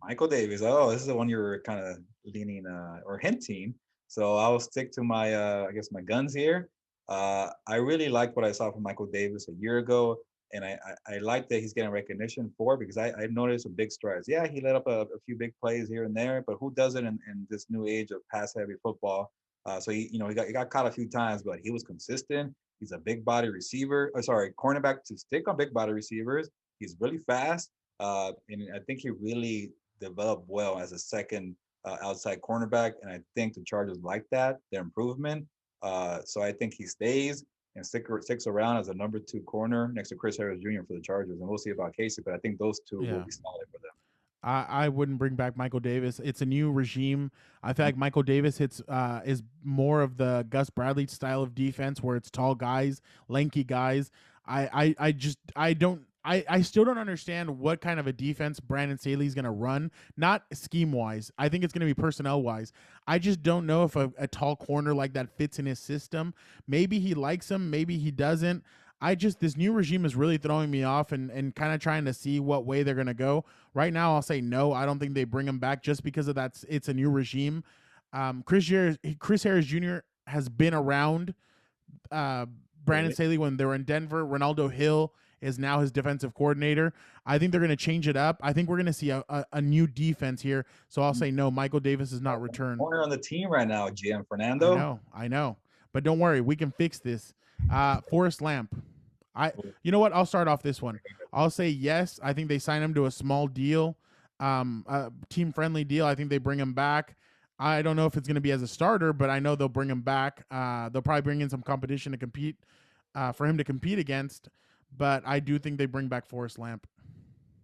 Michael Davis. Oh, this is the one you were kind of leaning or hinting. So I'll stick to my, I guess, my guns here. I really liked what I saw from Michael Davis a year ago. And I like that he's getting recognition for because I noticed some big strides. Yeah, he let up a few big plays here and there, but who doesn't in this new age of pass-heavy football? So he got caught a few times, but he was consistent. He's a big body receiver. Cornerback to stick on big body receivers. He's really fast, and I think he really developed well as a second outside cornerback. And I think the Chargers like that, their improvement. So I think he stays and sticks around as a number 2 corner next to Chris Harris Jr. for the Chargers. And we'll see about Casey, but I think those two will be solid for them. I wouldn't bring back Michael Davis. It's a new regime. I feel like Michael Davis is more of the Gus Bradley style of defense where it's tall guys, lanky guys. I still don't understand what kind of a defense Brandon Staley is going to run, not scheme wise. I think it's going to be personnel wise. I just don't know if a tall corner like that fits in his system. Maybe he likes him, maybe he doesn't. This new regime is really throwing me off and kind of trying to see what way they're going to go. Right now, I'll say no. I don't think they bring him back just because of that. It's a new regime. Chris Harris Jr. has been around Brandon Staley when they were in Denver. Ronaldo Hill is now his defensive coordinator. I think they're going to change it up. I think we're going to see a new defense here. So I'll say no. Michael Davis is not returned. Corner on the team right now, GM Fernando. I know. But don't worry. We can fix this. Forrest Lamp. You know what? I'll start off this one. I'll say yes. I think they sign him to a small deal, a team-friendly deal. I think they bring him back. I don't know if it's going to be as a starter, but I know they'll bring him back. They'll probably bring in some competition to compete for him to compete against. But I do think they bring back Forrest Lamp.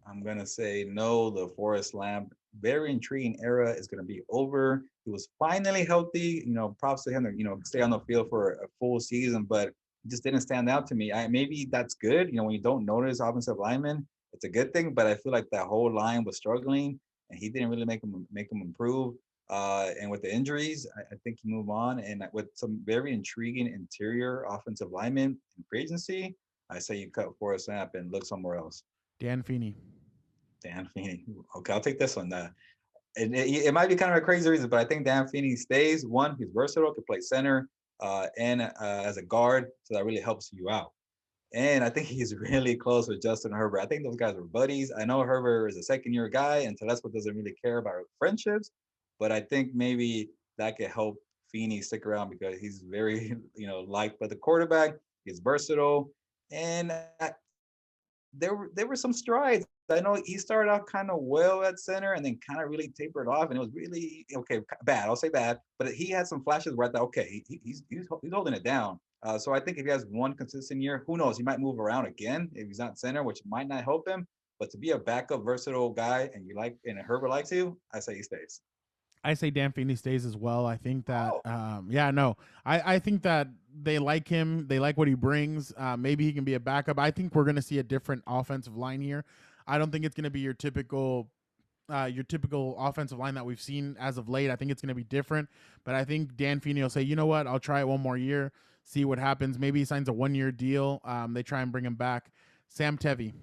I'm going to say no. The Forrest Lamp, very intriguing era is going to be over. He was finally healthy. Props to him to, stay on the field for a full season, but just didn't stand out to me. Maybe that's good. When you don't notice offensive linemen, it's a good thing. But I feel like that whole line was struggling, and he didn't really make them improve. And with the injuries, I think he moved on. And with some very intriguing interior offensive linemen in free agency, I say you cut Forrest Lamp and look somewhere else. Dan Feeney. Okay, I'll take this one. It might be kind of a crazy reason, but I think Dan Feeney stays. One, he's versatile, can play center. And as a guard, so that really helps you out. And I think he's really close with Justin Herbert. I think those guys are buddies. I know Herbert is a second-year guy, and Telesco doesn't really care about friendships, but I think maybe that could help Feeney stick around because he's very, liked by the quarterback. He's versatile, and there were some strides. I know he started out kind of well at center and then kind of really tapered off, and it was really bad. I'll say bad, but he had some flashes where I thought, okay, he's holding it down. So I think if he has one consistent year, who knows, he might move around again if he's not center, which might not help him. But to be a backup, versatile guy, and Herbert likes you, I say he stays. I say Dan Feeney stays as well. I think that, I think that they like him. They like what he brings. Maybe he can be a backup. I think we're going to see a different offensive line here. I don't think it's going to be your typical offensive line that we've seen as of late. I think it's going to be different. But I think Dan Feeney will say, you know what, I'll try it one more year, see what happens. Maybe he signs a 1-year deal. They try and bring him back. Sam Tevy.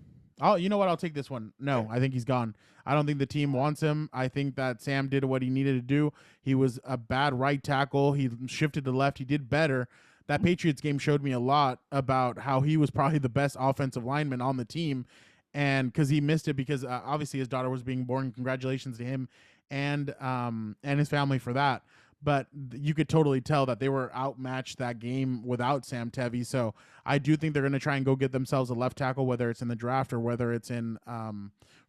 Oh, you know what? I'll take this one. No, I think he's gone. I don't think the team wants him. I think that Sam did what he needed to do. He was a bad right tackle. He shifted to left. He did better. That Patriots game showed me a lot about how he was probably the best offensive lineman on the team. And because he missed it because obviously his daughter was being born. Congratulations to him and his family for that. but you could totally tell that they were outmatched that game without Sam Tevi. So I do think they're going to try and go get themselves a left tackle, whether it's in the draft or whether it's in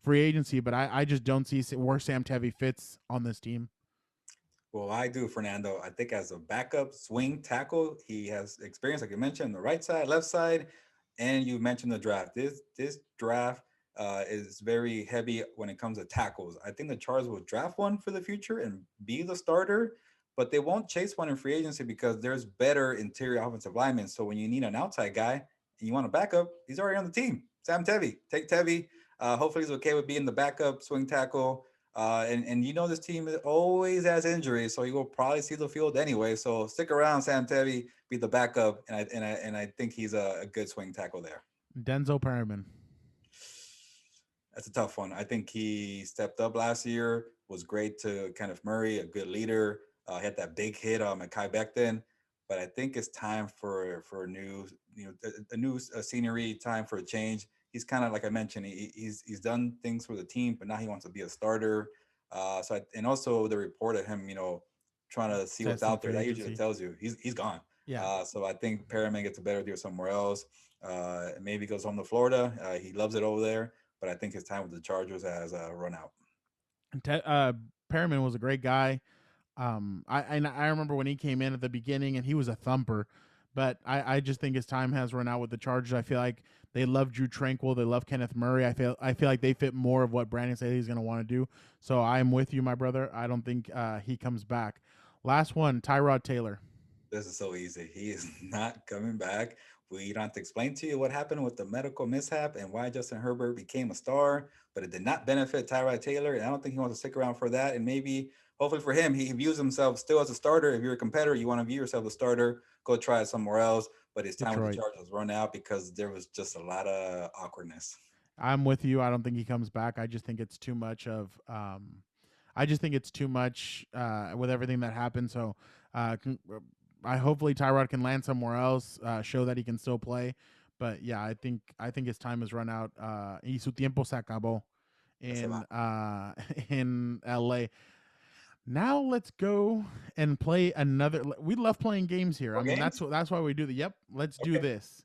free agency. But I just don't see where Sam Tevi fits on this team. Well, I do, Fernando. I think as a backup swing tackle, he has experience, like you mentioned, the right side, left side, and you mentioned the draft. This draft is very heavy when it comes to tackles. I think the Chargers will draft one for the future and be the starter, but they won't chase one in free agency because there's better interior offensive linemen. So when you need an outside guy and you want a backup, he's already on the team. Sam Tevi, take Tevi. Hopefully he's okay with being the backup swing tackle. And you know this team always has injuries, so you will probably see the field anyway. So stick around, Sam Tevi, be the backup, and I think he's a good swing tackle there. Denzel Perryman. That's a tough one. I think he stepped up last year, was great to Kenneth Murray, a good leader. Had that big hit on Mekhi Becton, but I think it's time for a new a new scenery, time for a change. He's kind of like I mentioned, he's done things for the team, but now he wants to be a starter. And also the report of him, trying to see what's out there. That usually tells you he's gone. Yeah. So I think Perriman gets a better deal somewhere else. Maybe goes home to Florida. He loves it over there, but I think his time with the Chargers has run out. Perriman was a great guy. I remember when he came in at the beginning and he was a thumper, but I just think his time has run out with the Chargers. I feel like they love Drew Tranquil, they love Kenneth Murray. I feel like they fit more of what Brandon said he's going to want to do. So I'm with you, my brother. I don't think he comes back. Last one, Tyrod Taylor. This is so easy. He is not coming back. We don't have to explain to you what happened with the medical mishap and why Justin Herbert became a star, but it did not benefit Tyrod Taylor. And I don't think he wants to stick around for that. And maybe, hopefully for him, he views himself still as a starter. If you're a competitor, you want to view yourself as a starter, go try it somewhere else. But his time with the Chargers run out because there was just a lot of awkwardness. I'm with you. I don't think he comes back. I just think it's too much of with everything that happened. So I hopefully Tyrod can land somewhere else, show that he can still play. But yeah, I think his time has run out. Y su tiempo se acabó in LA. Now let's go and play another. We love playing games here. That's why we do the. Yep, let's do this.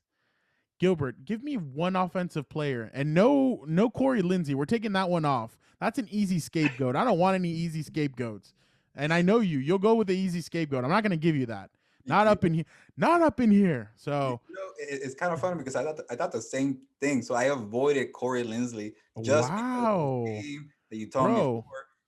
Gilbert, give me one offensive player, and no Corey Lindsey. We're taking that one off. That's an easy scapegoat. I don't want any easy scapegoats. And I know you'll go with the easy scapegoat. I'm not going to give you that. Not up in here. So it's kind of funny because I thought the same thing. So I avoided Corey Linsley just because of the game that you told me before.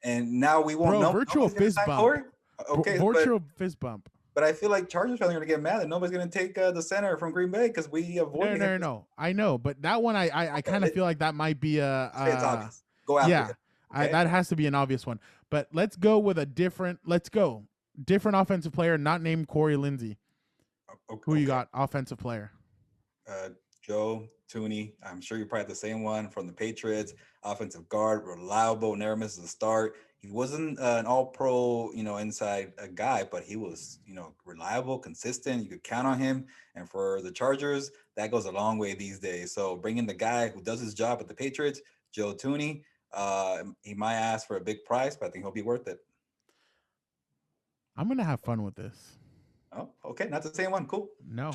And now we won't know. Virtual fist bump. Okay, virtual fist bump. But I feel like Chargers fans are going to get mad that nobody's going to take the center from Green Bay because we avoided him. No. I know, but that one I kind of feel like that might be a. It's obvious. Go after it. Okay? That has to be an obvious one. But let's go with a different. Different offensive player, not named Corey Lindsey. Who you got? Offensive player. Joe Thuney. I'm sure you probably have the same one from the Patriots. Offensive guard, reliable, never misses a start. He wasn't an all-pro, inside guy, but he was, reliable, consistent. You could count on him. And for the Chargers, that goes a long way these days. So bringing the guy who does his job at the Patriots, Joe Thuney, he might ask for a big price, but I think he'll be worth it. I'm gonna have fun with this. Oh, okay, not the same one. Cool. No,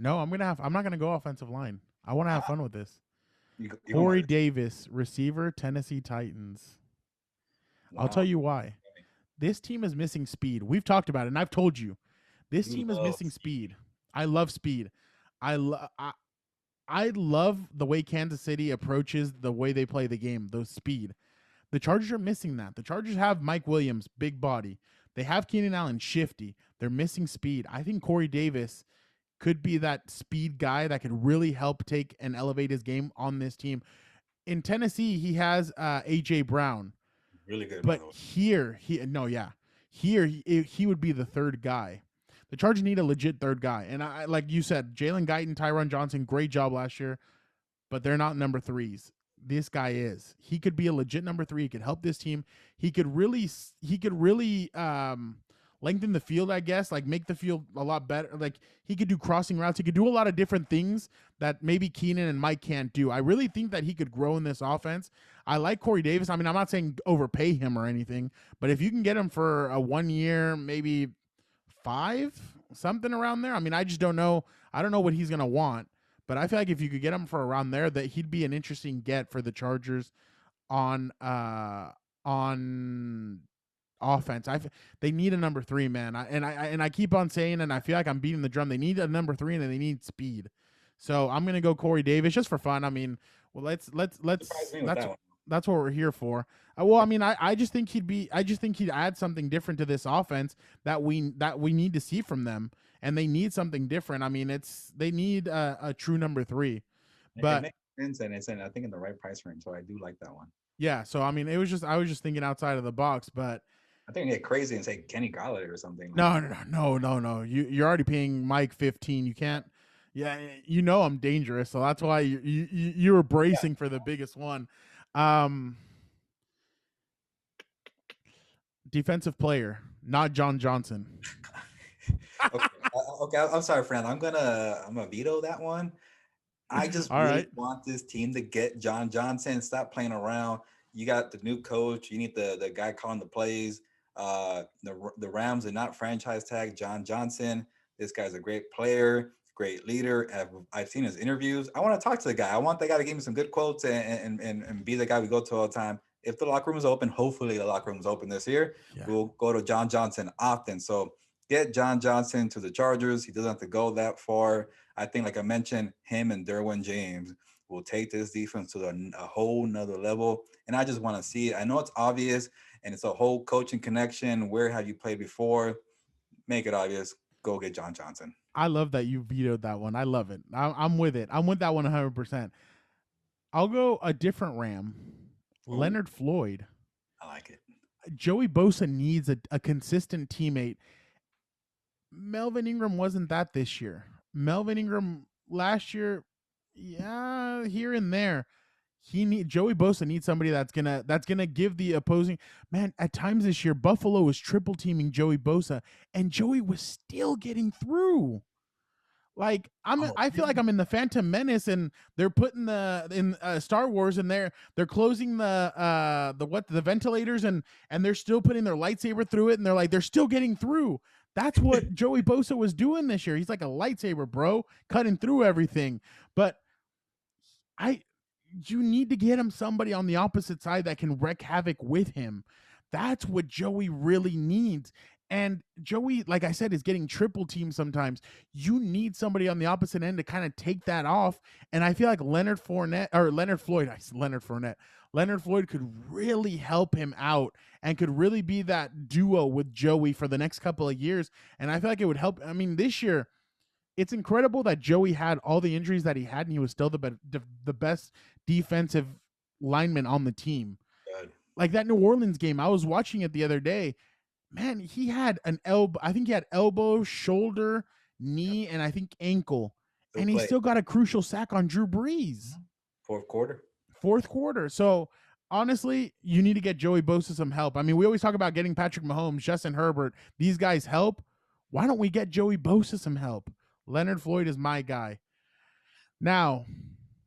I'm not gonna go offensive line. I want to have fun with this. Corey Davis, receiver, Tennessee Titans. Wow. I'll tell you why. This team is missing speed. We've talked about it, and I've told you. This team is missing speed. I love speed. I love the way Kansas City approaches the way they play the game, those speed. The Chargers are missing that. The Chargers have Mike Williams, big body. They have Keenan Allen, shifty. They're missing speed. I think Corey Davis could be that speed guy that could really help take and elevate his game on this team. In Tennessee, he has A.J. Brown. Really good. But here he would be the third guy. The Chargers need a legit third guy. And I like you said, Jalen Guyton, Tyron Johnson, great job last year, but they're not number threes. This guy is. He could be a legit number three. He could help this team. He could really lengthen the field, I guess, like make the field a lot better. Like he could do crossing routes. He could do a lot of different things that maybe Keenan and Mike can't do. I really think that he could grow in this offense. I like Corey Davis. I mean, I'm not saying overpay him or anything, but if you can get him for a 1 year, maybe 5, something around there. I mean, I just don't know. I don't know what he's gonna want, but I feel like if you could get him for around there, that he'd be an interesting get for the Chargers on on offense. They need a number 3, man. I keep on saying, and I feel like I'm beating the drum. They need a number 3, and they need speed. So I'm gonna go Corey Davis just for fun. I mean, well, Surprise me with that's that one. that's what we're here for. Well, I mean, I just think he'd add something different to this offense that we need to see from them, and they need something different. I mean, they need a true number 3, It but makes sense, and it's I think in the right price range. So I do like that one. yeah. So I mean, I was just thinking outside of the box, but I think we get crazy and say Kenny Galladay or something like no, that. no. You're already paying Mike 15. You can't. Yeah, you know I'm dangerous, so that's why you were bracing for the biggest one. Um, defensive player, not John Johnson. Okay, okay. I'm sorry, friend. I'm gonna veto that one. I just All really right. want this team to get John Johnson. Stop playing around. You got the new coach. You need the guy calling the plays. The Rams are not franchise tag John Johnson. This guy's a great player, great leader. I've seen his interviews. I want to talk to the guy. I want the guy to give me some good quotes and be the guy we go to all the time. If the locker room is open, hopefully the locker room is open this year. Yeah. We'll go to John Johnson often. So get John Johnson to the Chargers. He doesn't have to go that far. I think, like I mentioned, him and Derwin James will take this defense to a whole nother level. And I just want to see it. I know it's obvious, and it's a whole coaching connection. Where have you played before? Make it obvious. Go get John Johnson. I love that you vetoed that one. I love it. I'm with it. I'm with that one 100%. I'll go a different Ram, Ooh, Leonard Floyd. I like it. Joey Bosa needs a consistent teammate. Melvin Ingram wasn't that this year. Melvin Ingram last year, yeah, here and there. Joey Bosa needs somebody that's gonna give the opposing man. At times this year, Buffalo was triple teaming Joey Bosa, and Joey was still getting through. Like Oh, I feel like I'm in the Phantom Menace, and they're putting in Star Wars, and they're closing the ventilators, and they're still putting their lightsaber through it, and they're still getting through. That's what Joey Bosa was doing this year. He's like a lightsaber, bro, cutting through everything. But I you need to get him somebody on the opposite side that can wreak havoc with him. That's what Joey really needs. And Joey, like I said, is getting triple teamed sometimes. You need somebody on the opposite end to kind of take that off. And I feel like Leonard Floyd, Leonard Floyd could really help him out and could really be that duo with Joey for the next couple of years. And I feel like it would help. I mean, this year, it's incredible that Joey had all the injuries that he had, and he was still the best defensive lineman on the team. Good. Like that New Orleans game, I was watching it the other day. Man, he had an elbow. I think he had elbow, shoulder, knee, and I think ankle, Still and he play. still got a crucial sack on Drew Brees. Fourth quarter. Fourth quarter. So honestly, you need to get Joey Bosa some help. I mean, we always talk about getting Patrick Mahomes, Justin Herbert, these guys help. Why don't we get Joey Bosa some help? Leonard Floyd is my guy. Now,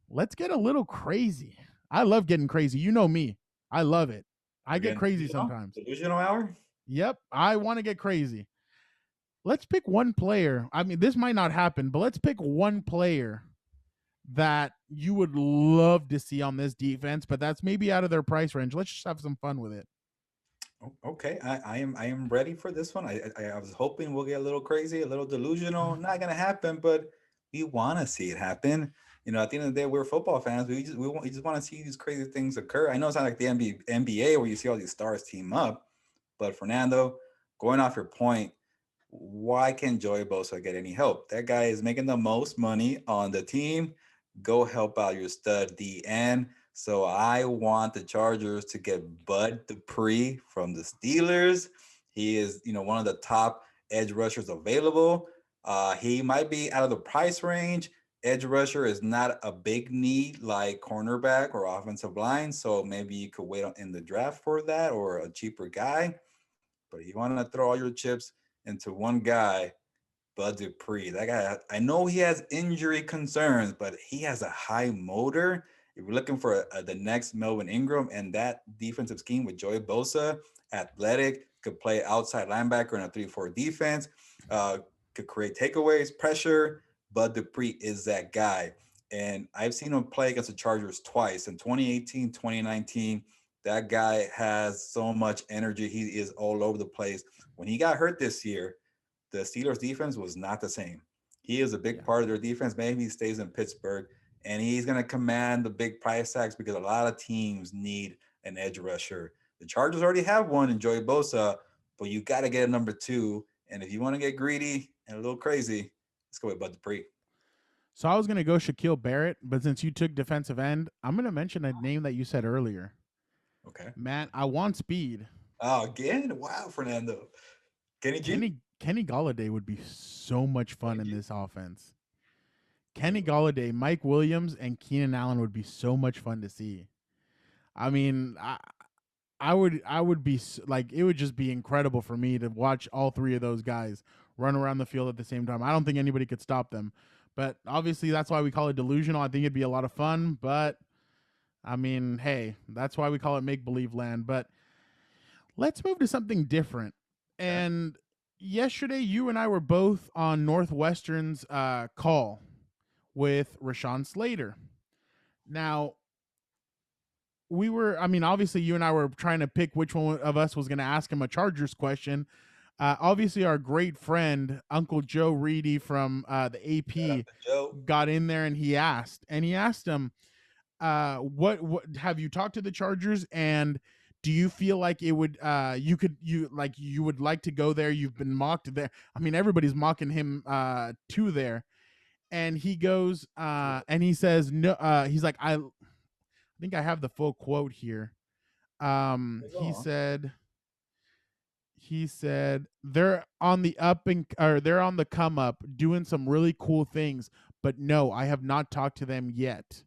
let's get a little crazy. I love getting crazy. You know me. I love it. I get crazy sometimes. Delusional hour. Yep. I want to get crazy. Let's pick one player. I mean, this might not happen, but let's pick one player that you would love to see on this defense, but that's maybe out of their price range. Let's just have some fun with it. Okay, I am ready for this one. I was hoping we'll get a little crazy, a little delusional. Not gonna happen, but we want to see it happen. You know, at the end of the day, we're football fans. We just want to see these crazy things occur. I know it's not like the NBA where you see all these stars team up, but Fernando, going off your point, why can't Joey Bosa get any help? That guy is making the most money on the team. Go help out your stud DN. So I want the Chargers to get Bud Dupree from the Steelers. He is, one of the top edge rushers available. He might be out of the price range. Edge rusher is not a big need like cornerback or offensive line. So maybe you could wait in the draft for that or a cheaper guy. But you want to throw all your chips into one guy, Bud Dupree. That guy, I know he has injury concerns, but he has a high motor If you're looking for the next Melvin Ingram and that defensive scheme with Joey Bosa, athletic, could play outside linebacker in a 3-4 defense, uh, could create takeaways, pressure. Bud Dupree is that guy. And I've seen him play against the Chargers twice in 2018, 2019. That guy has so much energy. He is all over the place. When he got hurt this year, the Steelers defense was not the same. He is a big Yeah. part of their defense. Maybe he stays in Pittsburgh and he's going to command the big price tags because a lot of teams need an edge rusher. The Chargers already have one in Joey Bosa, but you got to get a number two. And if you want to get greedy and a little crazy, let's go with Bud Dupree. So I was gonna go Shaquille Barrett, but since you took defensive end, I'm gonna mention a name that you said earlier. Okay. Man, I want speed. Oh, again? Wow, Fernando. Kenny G? Kenny Galladay would be so much fun Kenny in G? this offense. Kenny Galladay, Mike Williams, and Keenan Allen would be so much fun to see. I mean, I would be like, it would just be incredible for me to watch all three of those guys run around the field at the same time. I don't think anybody could stop them. But obviously, that's why we call it delusional. I think it'd be a lot of fun. But I mean, hey, that's why we call it make believe land. But let's move to something different. Okay. And yesterday, you and I were both on Northwestern's call with Rashawn Slater. Now, I mean, obviously, you and I were trying to pick which one of us was going to ask him a Chargers question. Obviously, our great friend, Uncle Joe Reedy from the Shout out AP, to Joe. got in there and he asked him, what have you talked to the Chargers, and do you feel like it would you would like to go there? You've been mocked there. I mean, everybody's mocking him to there. And he goes and he says no, he's like, I think I have the full quote here. He On. said they're on the up and or they're on the come up doing some really cool things, but no, I have not talked to them yet.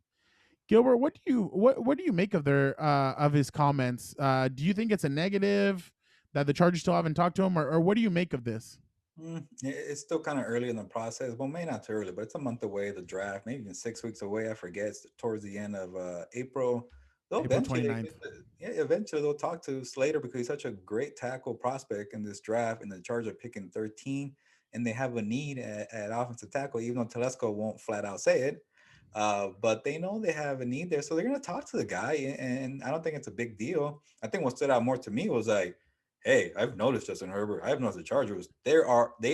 Gilbert, what do you make of their of his comments? Do you think it's a negative that the Chargers still haven't talked to him, or what do you make of this? It's still kind of early in the process. Well, maybe not too early, but it's a month away. The draft, maybe even 6 weeks away. I forget. It's towards the end of April. They'll April eventually, 29th. yeah, eventually they'll talk to Slater because he's such a great tackle prospect in this draft. And the Chargers are picking 13, and they have a need at offensive tackle, even though Telesco won't flat out say it. But they know they have a need there, so they're going to talk to the guy, and I don't think it's a big deal. I think what stood out more to me was like, hey, I've noticed Justin Herbert. I've noticed the Chargers. They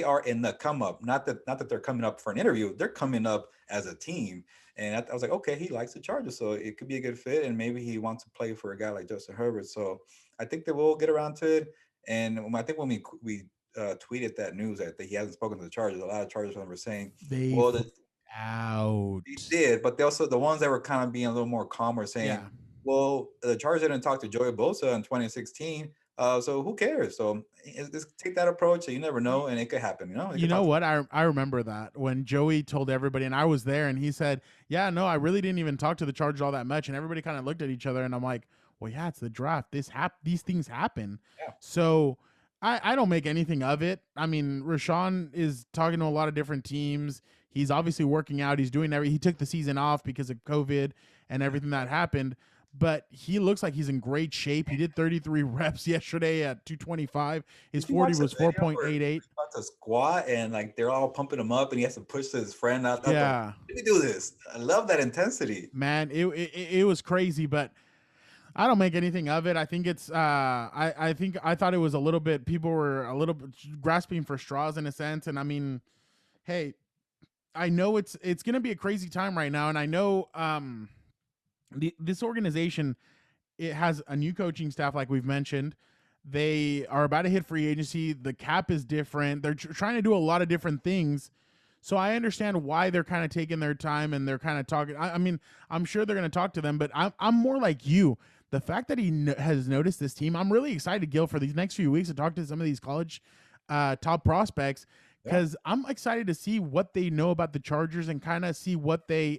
are in the come up. Not that they're coming up for an interview. They're coming up as a team. And I was like, okay, he likes the Chargers, so it could be a good fit. And maybe he wants to play for a guy like Justin Herbert. So I think that we'll get around to it. And I think when we tweeted that news that he hasn't spoken to the Chargers, a lot of Chargers fans were saying, They well, out. they did, but they also the ones that were kind of being a little more calm were saying, Yeah. well, the Chargers didn't talk to Joey Bosa in 2016. So who cares? So just take that approach. So you never know, and it could happen. They You could know talk what? I remember that when Joey told everybody, and I was there, and he said, "Yeah, no, I really didn't even talk to the Chargers all that much." And everybody kind of looked at each other, and I'm like, "Well, yeah, it's the draft. These things happen." Yeah. So I don't make anything of it. I mean, Rashawn is talking to a lot of different teams. He's obviously working out. He's doing He took the season off because of COVID and everything that happened. But he looks like he's in great shape. He did 33 reps yesterday at 225. His Did you 40 watch the was video where 4.88. he's about to squat and like they're all pumping him up, and he has to push his friend out? Let Yeah, me do this. I love that intensity. man, it was crazy, but I don't make anything of it. I think it's I think I thought it was a little bit, people were a little bit grasping for straws in a sense. And I mean, hey, I know it's gonna be a crazy time right now, and I know this organization, it has a new coaching staff, like we've mentioned. They are about to hit free agency. The cap is different. They're trying to do a lot of different things. So I understand why they're kind of taking their time and they're kind of talking. I mean, I'm sure they're going to talk to them, but I'm more like you. The fact that he has noticed this team, I'm really excited, Gil, for these next few weeks to talk to some of these college top prospects, Yeah. because I'm excited to see what they know about the Chargers and kind of see what they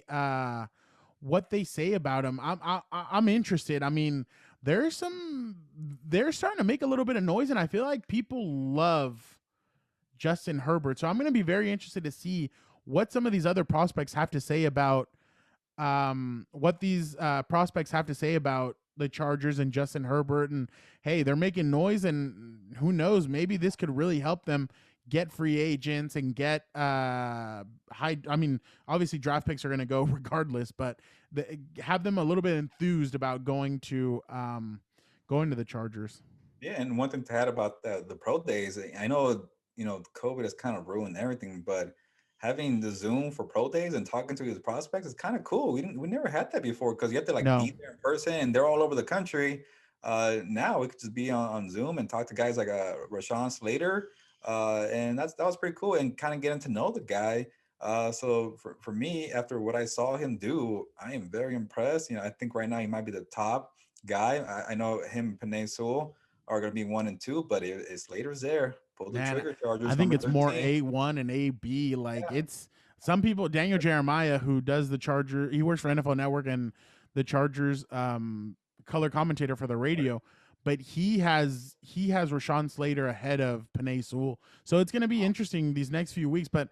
say about them. I'm interested. I mean, they're starting to make a little bit of noise, and I feel like people love Justin Herbert. So I'm going to be very interested to see what some of these other prospects have to say about what these prospects have to say about the Chargers and Justin Herbert. And hey, they're making noise, and who knows, maybe this could really help them get free agents and get high. I mean, obviously draft picks are going to go regardless, but have them a little bit enthused about going to the Chargers. Yeah, and one thing to add about the pro days, I know COVID has kind of ruined everything, but having the Zoom for pro days and talking to these prospects is kind of cool. We never had that before because you have to like No, be there in person, and they're all over the country. Now we could just be on Zoom and talk to guys like Rashawn Slater, and that was pretty cool, and kind of getting to know the guy. So for me, after what I saw him do, I am very impressed. I think right now he might be the top guy. I know him and Panay Sewell are going to be 1 and 2, but it's Slater's there. Pull the man, trigger, I Chargers, think number it's more 13. A1 and AB. Like Yeah, it's some people. Daniel Jeremiah, who does the Charger, he works for NFL Network and the Chargers color commentator for the radio. But he has Rashawn Slater ahead of Panay Sewell, so it's going to be interesting these next few weeks. But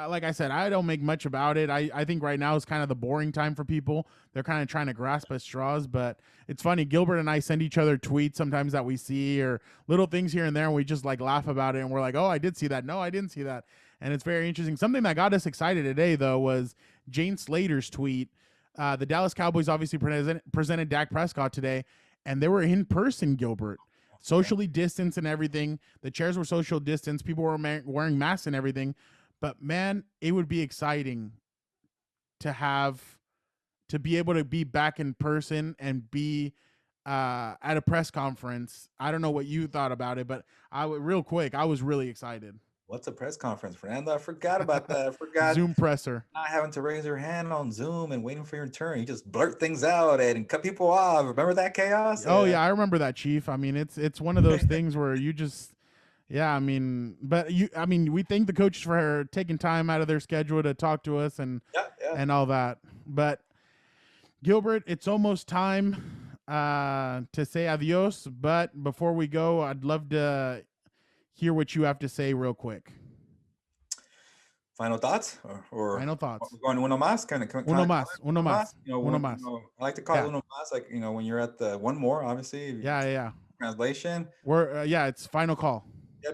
like I said, I don't make much about it. I think right now is kind of the boring time for people. They're kind of trying to grasp at straws. But it's funny. Gilbert and I send each other tweets sometimes that we see or little things here and there, and we just like laugh about it. And we're like, oh, I did see that. No, I didn't see that. And it's very interesting. Something that got us excited today, though, was Jane Slater's tweet. The Dallas Cowboys obviously presented Dak Prescott today, and they were in person, Gilbert, okay. socially distanced and everything. The chairs were social distance. People were wearing masks and everything. But man, it would be exciting to have to be able to be back in person and be at a press conference. I don't know what you thought about it, but real quick, I was really excited. What's a press conference, Fernando? I forgot about that. I forgot Zoom presser. not having to raise your hand on Zoom and waiting for your turn. You just blurt things out and cut people off. Remember that chaos? Oh yeah, I remember that, Chief. I mean, it's one of those things where you just yeah, I mean, but we thank the coaches for taking time out of their schedule to talk to us Yeah, yeah. and all that. But Gilbert, it's almost time to say adios. But before we go, I'd love to hear what you have to say real quick. Final thoughts, or Final thoughts. we're going uno más, kind of Uno más. Uno uno más. más. Uno más. I like to call it Yeah. uno más, like when you're at the one more, obviously Yeah. Yeah. translation. We're yeah. It's final call.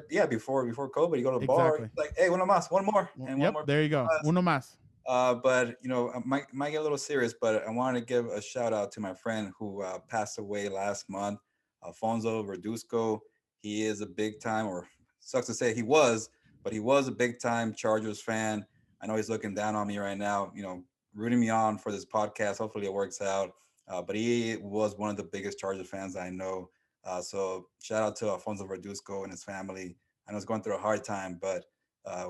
Yeah, before COVID, you go to the bar, Exactly. like, hey, uno más, one more, and one Yep. more. There you go. Uno más. But I might get a little serious, but I wanted to give a shout out to my friend who passed away last month, Alfonso Rodusco. He is a big time, or sucks to say he was, but he was a big time Chargers fan. I know he's looking down on me right now, rooting me on for this podcast. Hopefully it works out. But he was one of the biggest Chargers fans I know. So shout out to Alfonso Rodusco and his family. I know he's going through a hard time, but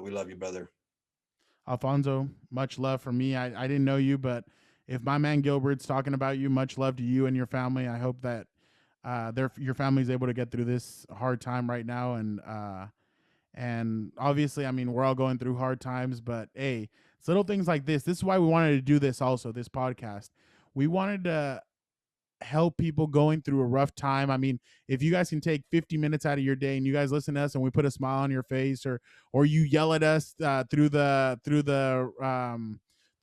we love you, brother. Alfonso, much love from me. I didn't know you, but if my man Gilbert's talking about you, much love to you and your family. I hope that your family's able to get through this hard time right now. And obviously, I mean, we're all going through hard times, but hey, it's little things like this. This is why we wanted to do this also, this podcast. We wanted to help people going through a rough time. I mean, if you guys can take 50 minutes out of your day and you guys listen to us and we put a smile on your face, or you yell at us through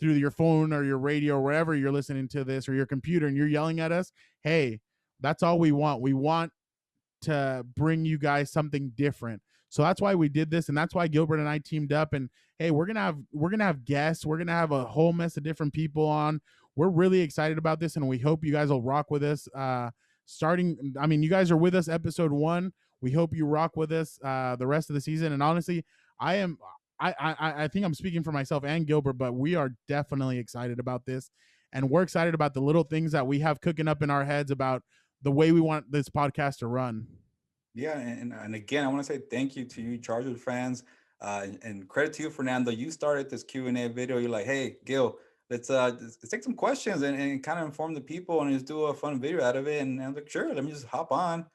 your phone or your radio or wherever you're listening to this, or your computer, and you're yelling at us, hey, that's all we want. We want to bring you guys something different. So that's why we did this, and that's why Gilbert and I teamed up. And hey, we're gonna have guests. We're gonna have a whole mess of different people on. We're really excited about this, and we hope you guys will rock with us. Starting, I mean, you guys are with us episode 1. We hope you rock with us the rest of the season. And honestly, I am. I think I'm speaking for myself and Gilbert, but we are definitely excited about this, and we're excited about the little things that we have cooking up in our heads about the way we want this podcast to run. Yeah, and again, I want to say thank you to you, Chargers fans, and credit to you, Fernando. You started this Q&A video. You're like, hey, Gil, let's take some questions and kind of inform the people and just do a fun video out of it. And I'm like, sure, let me just hop on.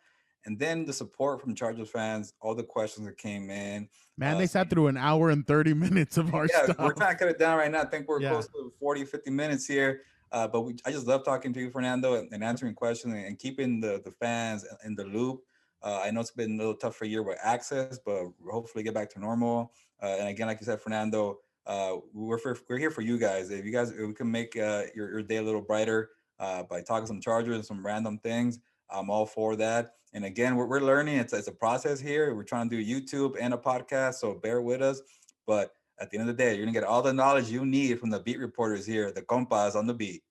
And then the support from Chargers fans, all the questions that came in. Man, they sat through an hour and 30 minutes of our Yeah, stuff. we're trying to cut it down right now. I think we're Yeah. close to 40, 50 minutes here. But I just love talking to you, Fernando, and answering questions and keeping the fans in the loop. I know it's been a little tough for a year with access, but we'll hopefully get back to normal. And again, like you said, Fernando, we're here for you guys. If we can make your day a little brighter by talking some Chargers and some random things, I'm all for that. And again, we're learning. It's a process here. We're trying to do YouTube and a podcast, so bear with us. But at the end of the day, you're gonna get all the knowledge you need from the beat reporters here, the Compas on the beat.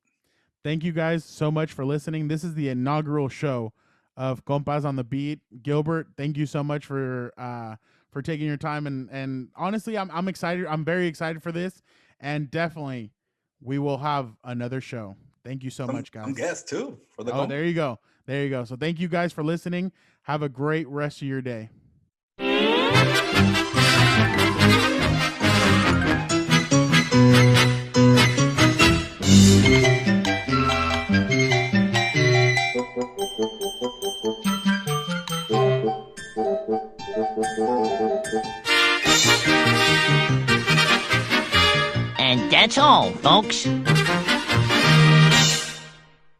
Thank you guys so much for listening. This is the inaugural show of Compas on the Beat. Gilbert, thank you so much for taking your time, and honestly, I'm excited. I'm very excited for this, and definitely we will have another show. Thank you so much, guys. Some guests too for the. Oh, there you go. There you go. So thank you guys for listening. Have a great rest of your day. And that's all, folks.